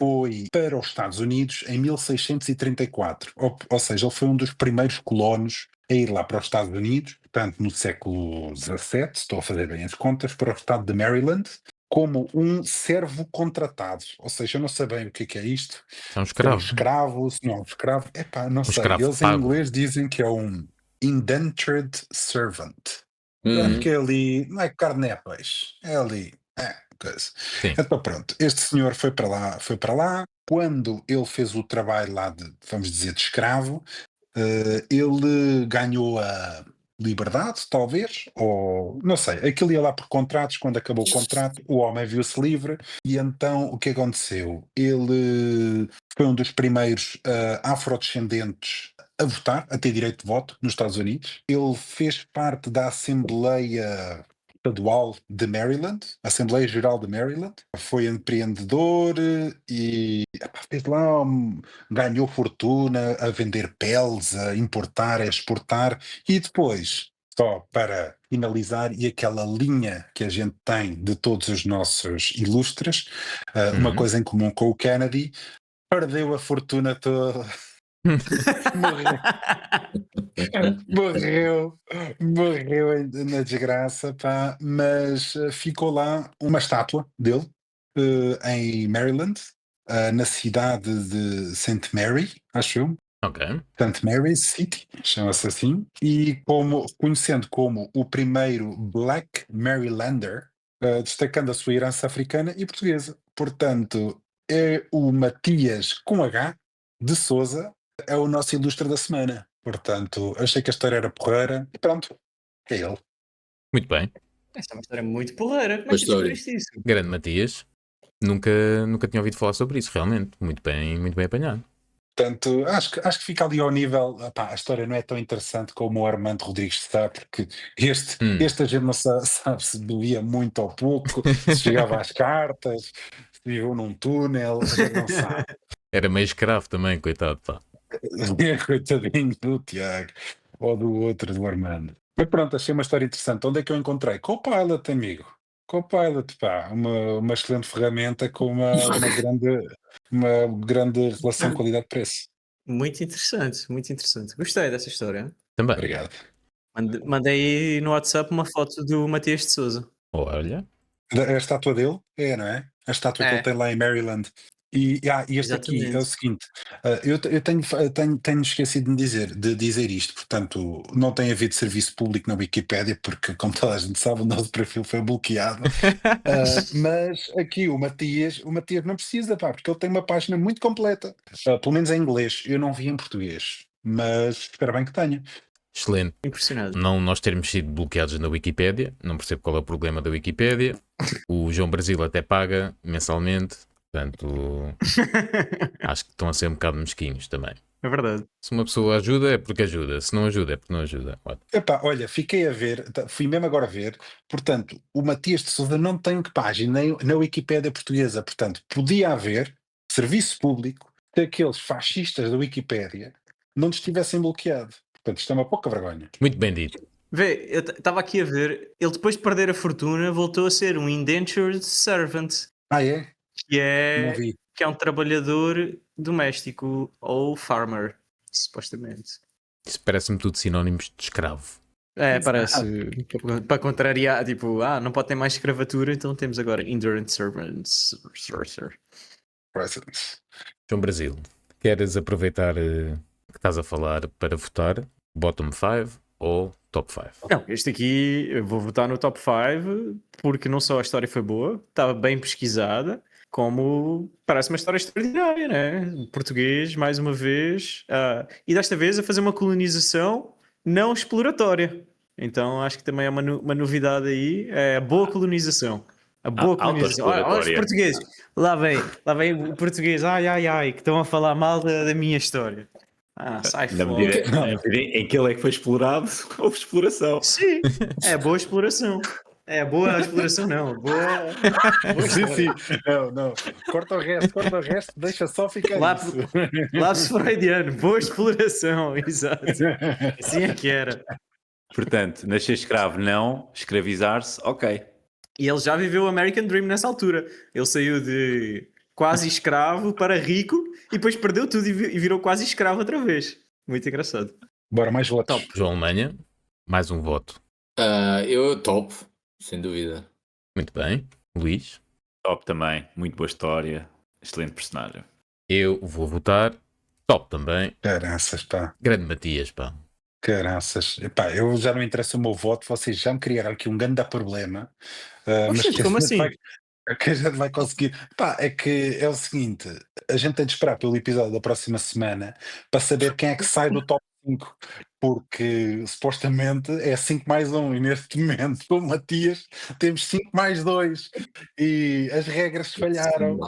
foi para os Estados Unidos em 1634, ou seja, ele foi um dos primeiros colonos a ir lá para os Estados Unidos, portanto no século XVII, estou a fazer bem as contas, para o estado de Maryland, como um servo contratado. Ou seja, eu não sei bem o que é isto. É um Se é um escravo. escravo, se não é um escravo. Epá, não sei. escravo Eles em pago. inglês dizem que é um indentured servant. Eu acho que é ali, não é carne nem é peixe, é ali. Coisa. Sim. Então pronto, este senhor foi para lá, quando ele fez o trabalho lá de, vamos dizer, de escravo, ele ganhou a liberdade, talvez, ou não sei, aquilo ia lá por contratos, quando acabou o contrato, o homem viu-se livre, e então o que aconteceu? Ele foi um dos primeiros afrodescendentes a votar, a ter direito de voto nos Estados Unidos. Ele fez parte da Assembleia Estadual de Maryland, Assembleia Geral de Maryland. Foi empreendedor e fez lá, ganhou fortuna a vender peles, a importar, a exportar, e depois, só para finalizar, e aquela linha que a gente tem de todos os nossos ilustres, uma coisa em comum com o Kennedy, perdeu a fortuna toda. Morreu na desgraça, pá, mas ficou lá uma estátua dele em Maryland, na cidade de St. Mary, acho eu. Ok. St. Mary's City, chama-se assim, e conhecendo como o primeiro Black Marylander, destacando a sua herança africana e portuguesa. Portanto, é o Matias com H de Souza, é o nosso ilustre da semana. Portanto, achei que a história era porreira e pronto, é ele. Muito bem. Essa é uma história muito porreira. Como é Boa que história. descobriste isso? Grande Matias. Nunca tinha ouvido falar sobre isso, realmente. Muito bem apanhado. Portanto, acho que fica ali ao nível. Epá, a história não é tão interessante como o Armando Rodrigues está, porque este a gente não sabe se bebia muito ou pouco, se chegava às cartas, se viveu num túnel, a gente não sabe. Era meio escravo também, coitado, pá. Coitadinho do Tiago ou do outro, do Armando. Mas pronto, achei uma história interessante. Onde é que eu encontrei? Copilot, amigo. Copilot, pá, uma excelente ferramenta com uma grande relação qualidade-preço. Muito interessante, muito interessante. Gostei dessa história. Também. Obrigado. Mandei no WhatsApp uma foto do Matias de Souza. Olha. A estátua dele é, não é? A estátua que ele tem lá em Maryland. E este aqui é o Exatamente. seguinte: eu tenho esquecido de dizer isto, portanto, não tem havido serviço público na Wikipédia, porque, como toda a gente sabe, o nosso perfil foi bloqueado. Mas aqui o Matias não precisa, pá, porque ele tem uma página muito completa, pelo menos em inglês. Eu não vi em português, mas espero bem que tenha. Excelente. Impressionante. Não nós termos sido bloqueados na Wikipédia, não percebo qual é o problema da Wikipédia. O João Brasil até paga mensalmente, portanto, acho que estão a ser um bocado mesquinhos também. É verdade. Se uma pessoa ajuda é porque ajuda, se não ajuda é porque não ajuda. Epá, olha, fiquei a ver, fui mesmo agora a ver, portanto, o Matias de Sousa não tem página nem na Wikipédia portuguesa, portanto, podia haver serviço público se aqueles fascistas da Wikipédia não nos tivessem bloqueado. Portanto, isto é uma pouca vergonha. Muito bem dito. Vê, eu estava aqui a ver, ele depois de perder a fortuna voltou a ser um indentured servant, Ah, é? que Não é, vi. que é um trabalhador doméstico ou farmer, supostamente. Isso parece-me tudo sinónimos de escravo. É, parece para contrariar, tipo, não pode ter mais escravatura, então temos agora indentured servants. João Brasil, queres aproveitar que estás a falar para votar bottom 5 ou top 5? Não, este aqui eu vou votar no top 5 porque não só a história foi boa, estava bem pesquisada, como parece uma história extraordinária, né? Português, mais uma vez, e desta vez a fazer uma colonização não exploratória. Então acho que também é uma novidade aí, é a boa colonização. A boa colonização. Olha os Autoexploratória. portugueses, lá vem o português, ai, que estão a falar mal da minha história. Sai Na fora. medida em que ele é que foi explorado, houve exploração. Sim, é boa exploração. boa a exploração, não. Boa Sim, história. sim. Não. Corta o resto, deixa só ficar Lápis, isso. lápis freudiano, boa exploração, exato. Assim é que era. Portanto, nascer escravo não, escravizar-se, ok. E ele já viveu o American Dream nessa altura. Ele saiu de quase escravo para rico e depois perdeu tudo e virou quase escravo outra vez. Muito engraçado. Bora, mais votos. Top. João Alemanha, mais um voto. Eu top, sem dúvida. Muito bem. Luís, Top também, muito boa história, excelente personagem. eu vou votar. Top também. Caraças, pá. Grande Matias, pá. Caraças. Epá, eu já não interessa o meu voto, vocês já me criaram aqui um grande problema. Mas Oxe, como assim? que a gente vai conseguir. Pá, é que é o seguinte: a gente tem de esperar pelo episódio da próxima semana para saber quem é que sai do top 5, porque supostamente é 5 mais 1 e neste momento o Matias temos 5 mais 2 e as regras falharam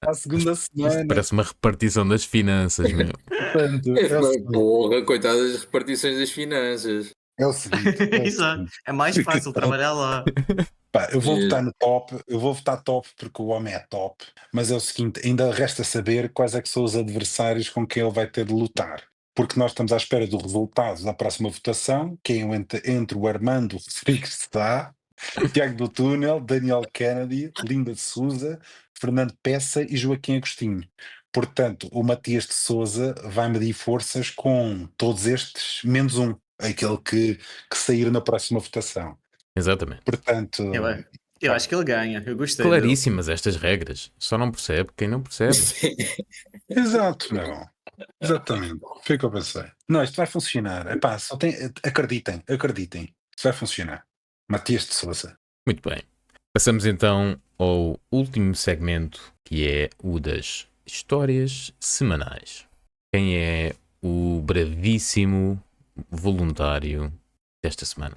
à segunda Isto semana. parece uma repartição das finanças, meu. Portanto, é o seguinte. Porra, coitadas das repartições das finanças. É o seguinte, Exato. É mais fácil trabalhar lá. Pá, eu vou votar no top, eu vou votar top porque o homem é top, mas é o seguinte, ainda resta saber quais é que são os adversários com quem ele vai ter de lutar. Porque nós estamos à espera do resultado da próxima votação, que é entre o Armando Rodrigues Sá, Tiago do Túnel, Daniel Kennedy, Linda de Souza, Fernando Peça e Joaquim Agostinho. Portanto, o Matias de Souza vai medir forças com todos estes, menos um, aquele que sair na próxima votação. Exatamente. Portanto, Eu acho que ele ganha. Eu gostei dele. Claríssimas estas regras. Só não percebe quem não percebe. exato, meu. Exatamente. Foi o que eu pensei. Não, isto vai funcionar. Epá, acreditem. Isto vai funcionar. Matias de Souza. Muito bem. Passamos então ao último segmento, que é o das histórias semanais. Quem é o bravíssimo voluntário desta semana?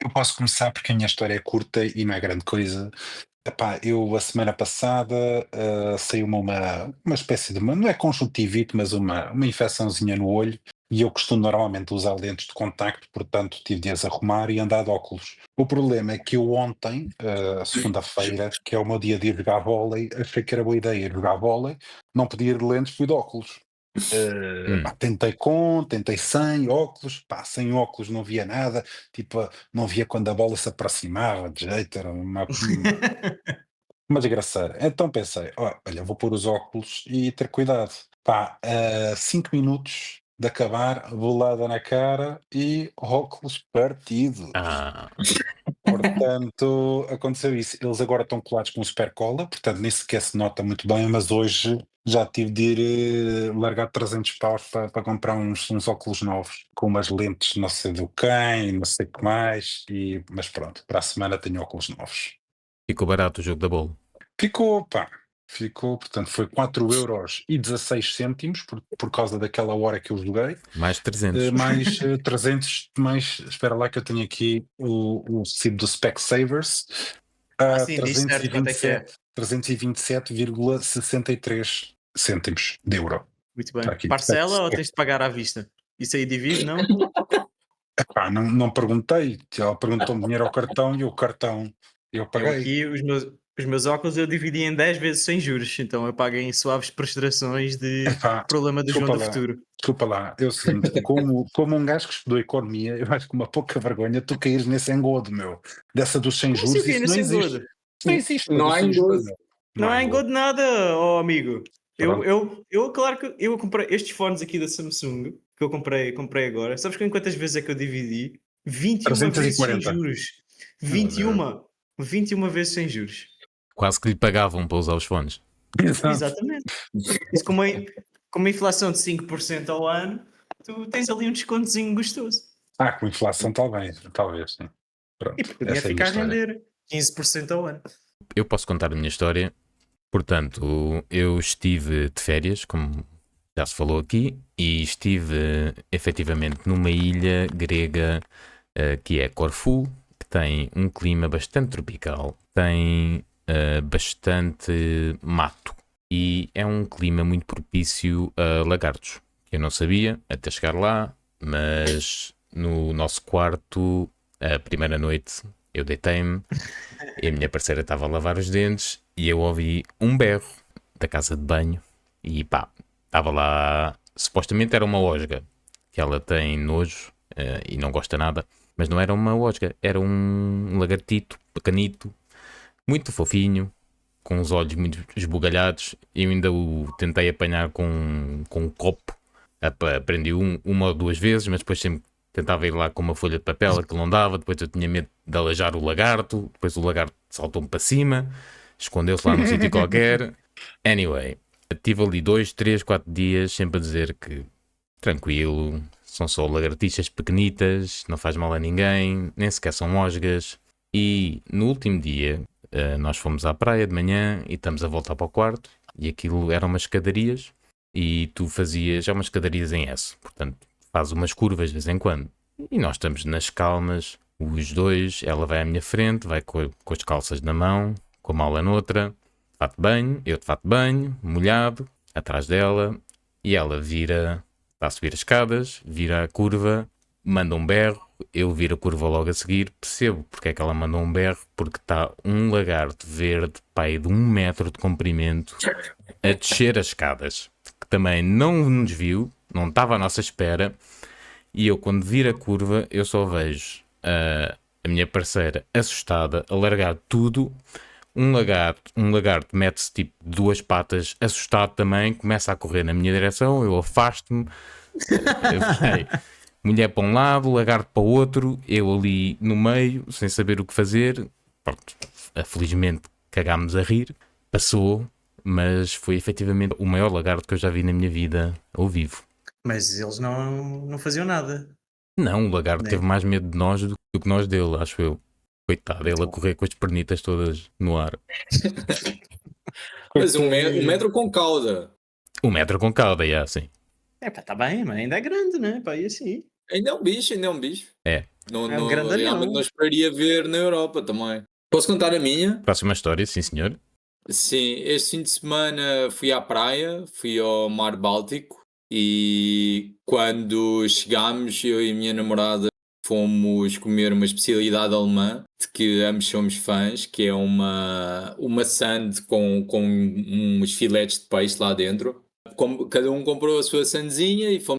Eu posso começar porque a minha história é curta e não é grande coisa. Epá, eu a semana passada saiu-me uma espécie de não é conjuntivite, mas uma infecçãozinha no olho e eu costumo normalmente usar lentes de contacto, portanto tive de as arrumar e andar de óculos. O problema é que eu ontem, segunda-feira, que é o meu dia de ir jogar vôlei, achei que era boa ideia ir jogar vôlei, não podia ir de lentes, fui de óculos. Pá, tentei sem óculos, pá, sem óculos não via nada, tipo, não via quando a bola se aproximava, de jeito, era uma desgraçadeira. Então pensei, olha, vou pôr os óculos e ter cuidado. Pá, 5 minutos de acabar, bolada na cara e óculos partido. Ah, Portanto, aconteceu isso. Eles agora estão colados com super cola, portanto nem sequer se nota muito bem, mas hoje já tive de ir largar 300 paus para comprar uns óculos novos, com umas lentes não sei do quem, não sei o que mais, mas pronto, para a semana tenho óculos novos. ficou barato o jogo da bola. Ficou, pá. Ficou, portanto, foi 4,16 € por causa daquela hora que eu joguei. Mais 300. Mais 300, mais, espera lá que eu tenho aqui o recibo do Specsavers. Sim, diz certo quanto é que é. 327,63 cêntimos de euro. Muito bem. Tá aqui. Parcela ou tens de pagar à vista? Isso aí divide, não? Epá, não perguntei. Ela perguntou-me dinheiro ao cartão e o cartão eu Eu paguei. aqui, os meus óculos eu dividi em 10 vezes sem juros, então eu pago em suaves prestações de Epá, problema do João do Futuro. Desculpa lá, é o seguinte, como um gajo que estudou economia, eu acho que uma pouca vergonha tu caís nesse engodo, meu. Dessa dos sem Como juros, assim, isso não nesse existe. engodo? Não existe. Não dos há sem engodo. juros, meu. Não há há engodo nada, ó amigo. Pronto. Claro que eu comprei estes fones aqui da Samsung, que eu comprei agora. Sabes quantas vezes é que eu dividi? 21 vezes sem 340. juros. 21 vezes sem juros. Quase que lhe pagavam para usar os fones. Exato. Exatamente. Isso com uma inflação de 5% ao ano, tu tens ali um descontozinho gostoso. Com inflação talvez, sim. Pronto, E porque o dinheiro essa é a fica minha a história. render 15% ao ano. Eu posso contar a minha história. Portanto, eu estive de férias, como já se falou aqui, e estive efetivamente numa ilha grega que é Corfu, que tem um clima bastante tropical, tem bastante mato e é um clima muito propício a lagartos. Eu não sabia até chegar lá, mas no nosso quarto, a primeira noite, Eu deitei-me e a minha parceira estava a lavar os dentes e eu ouvi um berro da casa de banho e pá, estava lá, supostamente era uma osga, que ela tem nojo e não gosta nada, mas não era uma osga, era um lagartito pequenito, muito fofinho, com os olhos muito esbugalhados. Eu ainda o tentei apanhar com um copo, aprendi uma ou duas vezes, mas depois sempre tentava ir lá com uma folha de papel, aquilo não dava, depois eu tinha medo de alejar o lagarto, depois o lagarto saltou-me para cima, escondeu-se lá num sítio qualquer. Anyway, tive ali 2, 3, 4 dias sempre a dizer que tranquilo, são só lagartixas pequenitas, não faz mal a ninguém, nem sequer são osgas. E no último dia, nós fomos à praia de manhã e estamos a voltar para o quarto e aquilo eram umas escadarias e tu fazias, umas escadarias em S, portanto faz umas curvas de vez em quando. E nós estamos nas calmas, os dois, ela vai à minha frente, vai com as calças na mão, com a mala noutra, fato de banho, eu de fato de banho, molhado, atrás dela, e ela vira, está a subir as escadas, vira a curva, manda um berro, eu viro a curva logo a seguir, percebo porque é que ela mandou um berro, porque está um lagarto verde, pai, de 1 metro de comprimento, a descer as escadas, que também não nos viu, não estava à nossa espera, e eu quando viro a curva, eu só vejo a minha parceira assustada, a largar tudo. Um lagarto mete-se tipo de 2 patas, assustado também, começa a correr na minha direção, eu afasto-me, mulher para um lado, lagarto para o outro, eu ali no meio, sem saber o que fazer. Pronto, felizmente cagámos a rir, passou, mas foi efetivamente o maior lagarto que eu já vi na minha vida ao vivo. Mas eles não faziam nada. Não, o lagarto Né? teve mais medo de nós do que nós dele, acho eu. Coitado, ele a correr com as pernitas todas no ar. Mas 1 metro com cauda. 1 metro com cauda, é assim. É pá, tá bem, mas ainda é grande, né? Pá, e assim. Ainda é um bicho, ainda é um bicho. É. Não, É um grande realmente anão. não esperaria ver na Europa também. Posso contar a minha? Próxima história, sim senhor. Sim, este fim de semana fui à praia, fui ao Mar Báltico e quando chegámos, eu e a minha namorada fomos comer uma especialidade alemã de que ambos somos fãs, que é uma sand com uns filetes de peixe lá dentro. Cada um comprou a sua sandezinha e fomos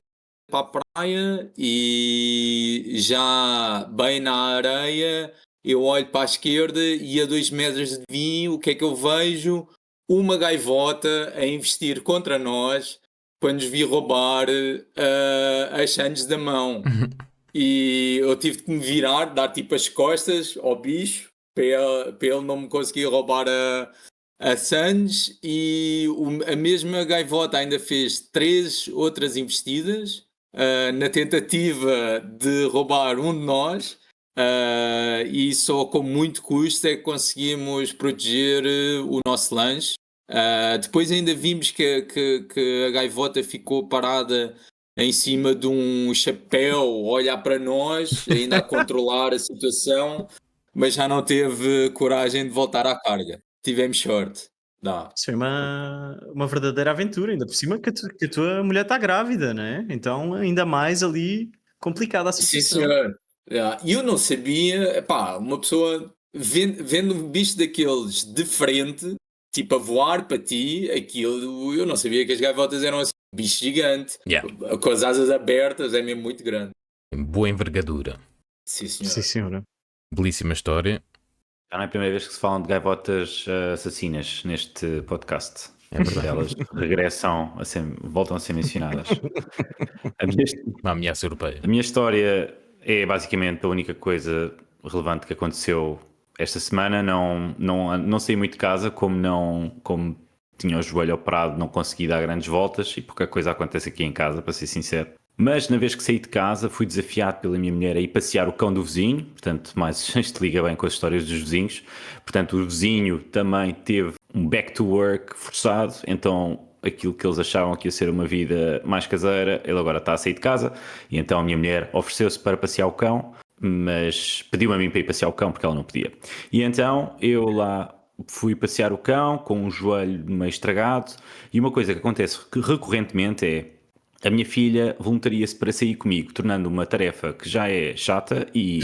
para a praia e já bem na areia eu olho para a esquerda e a 2 metros de mim, o que é que eu vejo? Uma gaivota a investir contra nós para nos vir roubar as sandes da mão. E eu tive que me virar, dar tipo as costas ao bicho para ele não me conseguir roubar a sandes. E a mesma gaivota ainda fez 3 outras investidas na tentativa de roubar um de nós. E só com muito custo é que conseguimos proteger o nosso lanche. Depois ainda vimos que a gaivota ficou parada em cima de um chapéu, a olhar para nós, ainda a controlar a situação, mas já não teve coragem de voltar à carga. Tivemos sorte. Dá. Isso foi uma verdadeira aventura, ainda por cima que a tua mulher está grávida, né? Então ainda mais ali complicada a Sim, situação. senhor. E eu não sabia, pá, uma pessoa vendo um bicho daqueles de frente, tipo a voar para ti, aquilo, eu não sabia que as gaivotas eram assim, um bicho gigante, Yeah. com as asas abertas, é mesmo muito grande. Boa envergadura. Sim, senhor. Sim, senhora. Belíssima história. Já não é a primeira vez que se falam de gaivotas assassinas neste podcast. É verdade. Elas regressam, voltam a ser mencionadas. Uma ameaça europeia. A minha história é basicamente a única coisa relevante que aconteceu esta semana. Não saí muito de casa, como tinha o joelho operado, não consegui dar grandes voltas e pouca coisa acontece aqui em casa, para ser sincero. Mas na vez que saí de casa fui desafiado pela minha mulher a ir passear o cão do vizinho, portanto, mais isto liga bem com as histórias dos vizinhos. Portanto, o vizinho também teve um back to work forçado, então aquilo que eles achavam que ia ser uma vida mais caseira, ele agora está a sair de casa, e então a minha mulher ofereceu-se para passear o cão, mas pediu-me a mim para ir passear o cão porque ela não podia. E então eu lá fui passear o cão com um joelho meio estragado, e uma coisa que acontece recorrentemente é a minha filha voluntaria-se para sair comigo, tornando uma tarefa que já é chata e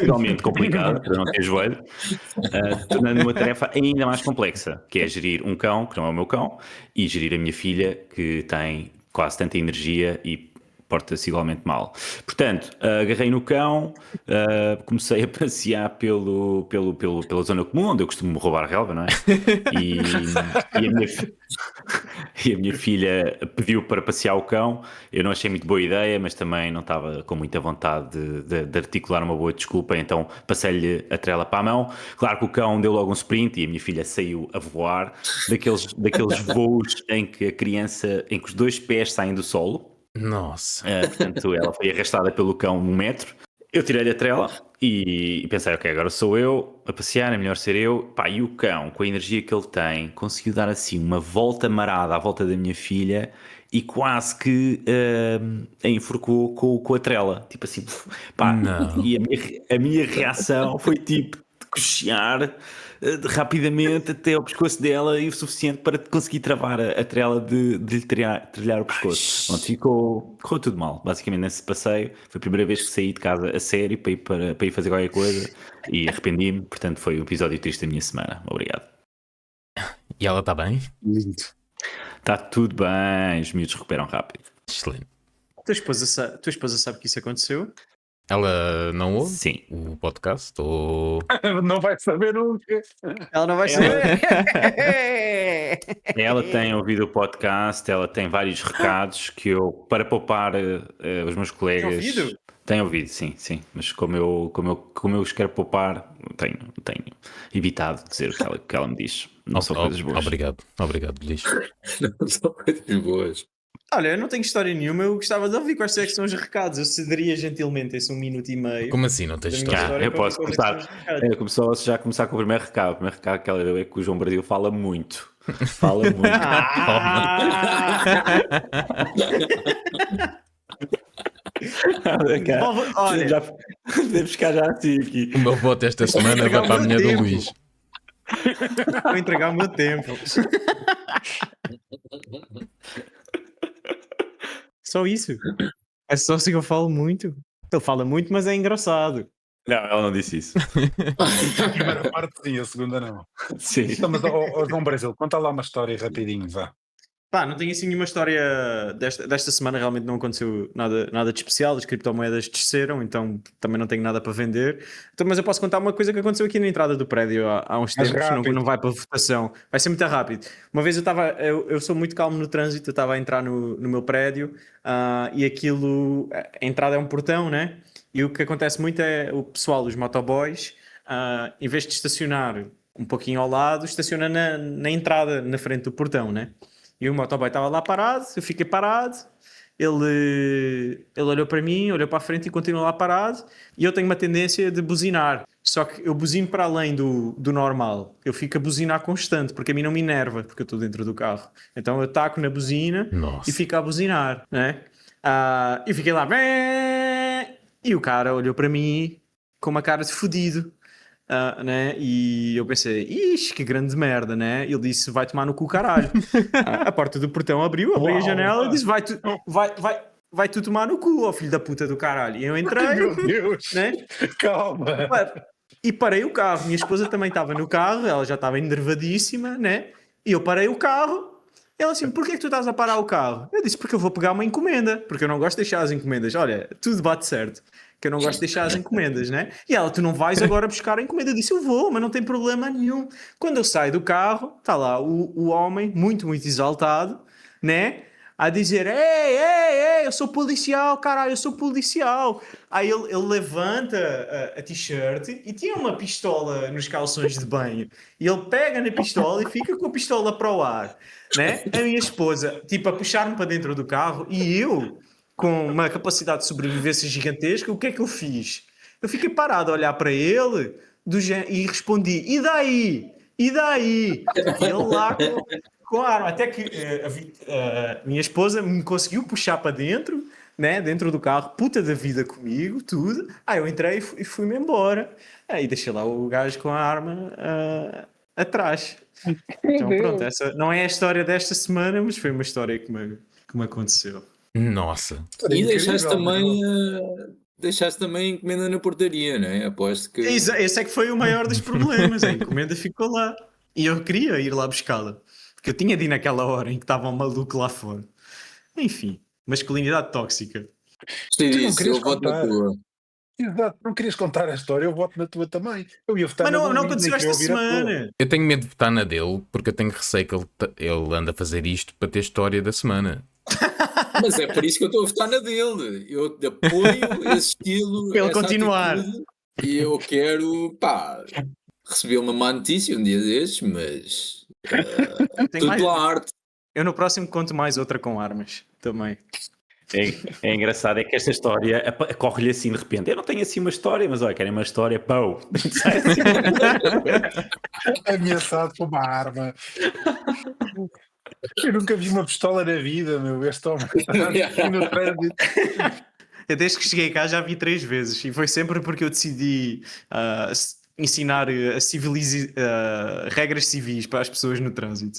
realmente complicada, para não ter joelho, tornando uma tarefa ainda mais complexa, que é gerir um cão, que não é o meu cão, e gerir a minha filha, que tem quase tanta energia e porta-se igualmente mal. Portanto, agarrei no cão, comecei a passear pela zona comum, onde eu costumo roubar relva, não é? E a minha filha pediu para passear o cão. Eu não achei muito boa ideia, mas também não estava com muita vontade de articular uma boa desculpa, então passei-lhe a trela para a mão. Claro que o cão deu logo um sprint e a minha filha saiu a voar, daqueles voos em que em que os dois pés saem do solo. Nossa. Portanto, ela foi arrastada pelo cão 1 metro. Eu tirei-lhe a trela e pensei, ok, agora sou eu a passear, é melhor ser eu. Pá, e o cão, com a energia que ele tem, conseguiu dar assim uma volta marada à volta da minha filha e quase que a enforcou com a trela. Tipo assim, pá. Não. E a minha reação foi tipo de cochear rapidamente até ao pescoço dela e o suficiente para conseguir travar a trela de lhe trilhar o pescoço. Pronto, correu tudo mal, basicamente nesse passeio. Foi a primeira vez que saí de casa a sério para ir fazer qualquer coisa e arrependi-me, portanto foi um episódio triste da minha semana. Obrigado. E ela está bem? Lindo. Está tudo bem, os miúdos recuperam rápido. Excelente. Tua esposa sabe que isso aconteceu? Ela não ouve Sim. o podcast? Ou... Não vai saber nunca. Ela não vai saber. Ela tem ouvido o podcast, ela tem vários recados que eu, para poupar os meus colegas... ouvido? Tem ouvido, sim. Mas como eu os quero poupar, tenho evitado dizer o que ela me diz. Não são coisas boas. Obrigado, Luís. Não são coisas boas. Olha, eu não tenho história nenhuma, eu gostava de ouvir quais é que são os recados. Eu cederia gentilmente esse 1 minuto e meio. Como assim não tens da minha história? história Eu para posso ouvir quais é que começar. são os recados. Já começar com o primeiro recado. O primeiro recado que ela deu é que o João Brasil fala muito. Fala muito. Olha, Já devemos ficar já assim aqui. O meu voto esta semana vai para a mulher do Luís. vou entregar o meu tempo. Só isso. É só assim que eu falo muito. Ele fala muito, mas é engraçado. Não, ela não disse isso. A primeira parte sim, a segunda não. Sim. Então, mas, João Brasil, conta lá uma história rapidinho, vá. Pá, não tenho assim nenhuma história desta semana, realmente não aconteceu nada de especial, as criptomoedas desceram, então também não tenho nada para vender. Então, mas eu posso contar uma coisa que aconteceu aqui na entrada do prédio há uns Mas tempos, rápido. não vai para votação, vai ser muito rápido. Uma vez eu sou muito calmo no trânsito, eu estava a entrar no meu prédio e aquilo, a entrada é um portão, né? E o que acontece muito é o pessoal, os motoboys, em vez de estacionar um pouquinho ao lado, estaciona na entrada, na frente do portão, né? E o motoboy estava lá parado, eu fiquei parado, ele olhou para mim, olhou para a frente e continuou lá parado, e eu tenho uma tendência de buzinar, só que eu buzino para além do normal, eu fico a buzinar constante, porque a mim não me enerva, porque eu estou dentro do carro, então eu taco na buzina Nossa. e fico a buzinar, né? E fiquei lá, e o cara olhou para mim com uma cara de fodido. Né? E eu pensei, ixi, que grande merda, né? Ele disse, vai tomar no cu, caralho. A porta do portão abriu, abri a janela e disse, vai tu tomar no cu, ó filho da puta do caralho. E eu entrei, Meu Deus, né? calma. E parei o carro. Minha esposa também estava no carro, ela já estava enervadíssima, né? E eu parei o carro. Ela assim, porquê que tu estás a parar o carro? Eu disse, porque eu vou pegar uma encomenda, porque eu não gosto de deixar as encomendas. Olha, tudo bate certo, que eu não gosto de deixar as encomendas, né? E ela, tu não vais agora buscar a encomenda? Eu disse, eu vou, mas não tem problema nenhum. Quando eu saio do carro, está lá o homem, muito exaltado, né? A dizer, ei, eu sou policial, caralho, eu sou policial. Aí ele levanta a t-shirt e tinha uma pistola nos calções de banho. E ele pega na pistola e fica com a pistola para o ar, né? A minha esposa, tipo, a puxar-me para dentro do carro e eu, com uma capacidade de sobrevivência gigantesca, o que é que eu fiz? Eu fiquei parado a olhar para ele e respondi, e daí? E daí? Ele lá com a arma, até que a minha esposa me conseguiu puxar para dentro, né, dentro do carro, puta da vida comigo, tudo. Eu entrei e fui-me embora. Aí deixei lá o gajo com a arma atrás. Então pronto, essa não é a história desta semana, mas foi uma história que me aconteceu. Nossa. E deixaste também a encomenda na portaria, não é? Aposto que. Esse é que foi o maior dos problemas. A encomenda ficou lá. E eu queria ir lá buscá-la. Porque eu tinha de ir naquela hora em que estava um maluco lá fora. Enfim, masculinidade tóxica. Gostei Tu não disso, querias eu voto na contar. tua. Exato, não querias contar a história, eu voto na tua também. Eu ia votar Mas na do não Luís, nem aconteceu queria esta ouvir a tua. semana. Eu tenho medo de votar na dele porque eu tenho receio que ele anda a fazer isto para ter história da semana. Mas é por isso que eu estou a votar na dele. Eu apoio esse estilo, Para ele essa continuar. atitude, e eu quero, pá, receber uma má notícia um dia destes, mas Tenho tudo mais... pela arte. Eu no próximo conto mais outra com armas também. É engraçado, é que esta história corre-lhe assim de repente. Eu não tenho assim uma história, mas olha, querem uma história, pau! Sai assim. Ameaçado com uma arma. Eu nunca vi uma pistola na vida, meu. Este homem está aqui no trânsito. Eu desde que cheguei cá já vi 3 vezes e foi sempre porque eu decidi ensinar regras civis para as pessoas no trânsito.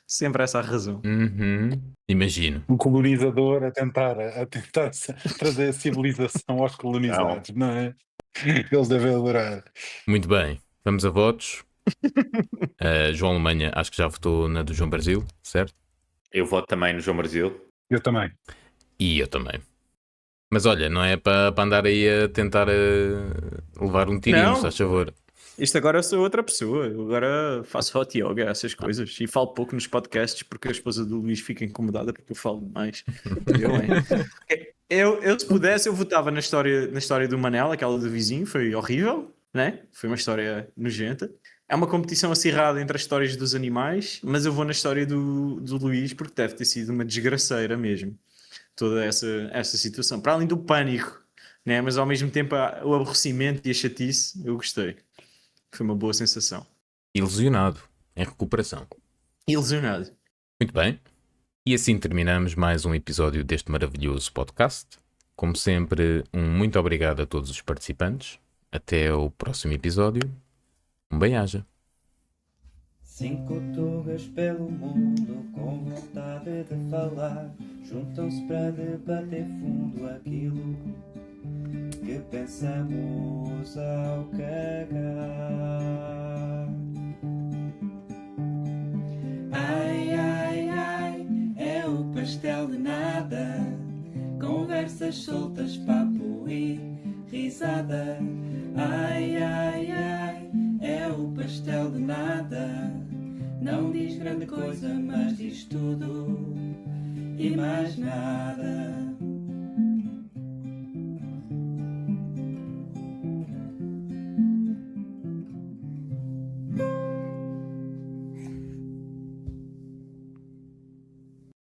Sempre essa a razão. Imagino. Um colonizador a tentar trazer a civilização aos colonizados, não é? Eles devem adorar. Muito bem, vamos a votos. João Alemanha, acho que já votou na do João Brasil, certo? Eu voto também no João Brasil. Eu também. E eu também. Mas olha, não é para andar aí a tentar levar um tirinho, Não. se faz favor. Isto agora eu sou outra pessoa. Eu agora faço hot yoga, essas coisas. E falo pouco nos podcasts porque a esposa do Luís fica incomodada porque eu falo mais. Eu, se pudesse, eu votava na história do Manel, aquela do vizinho. Foi horrível, né? Foi uma história nojenta. É uma competição acirrada entre as histórias dos animais, mas eu vou na história do Luís porque deve ter sido uma desgraceira mesmo. Toda essa situação. Para além do pânico, né? Mas ao mesmo tempo o aborrecimento e a chatice, eu gostei. Foi uma boa sensação. Ilusionado, em recuperação. Ilusionado. Muito bem. E assim terminamos mais um episódio deste maravilhoso podcast. Como sempre, um muito obrigado a todos os participantes. Até o próximo episódio. Um bem-aja. 5 tugas pelo mundo com vontade de falar, juntam-se para debater fundo aquilo que pensamos ao cagar. Ai, ai, ai, é o pastel de nada, conversas soltas, papo e risada. Ai, ai, ai, é o pastel de nada, não diz grande coisa, mas diz tudo e mais nada.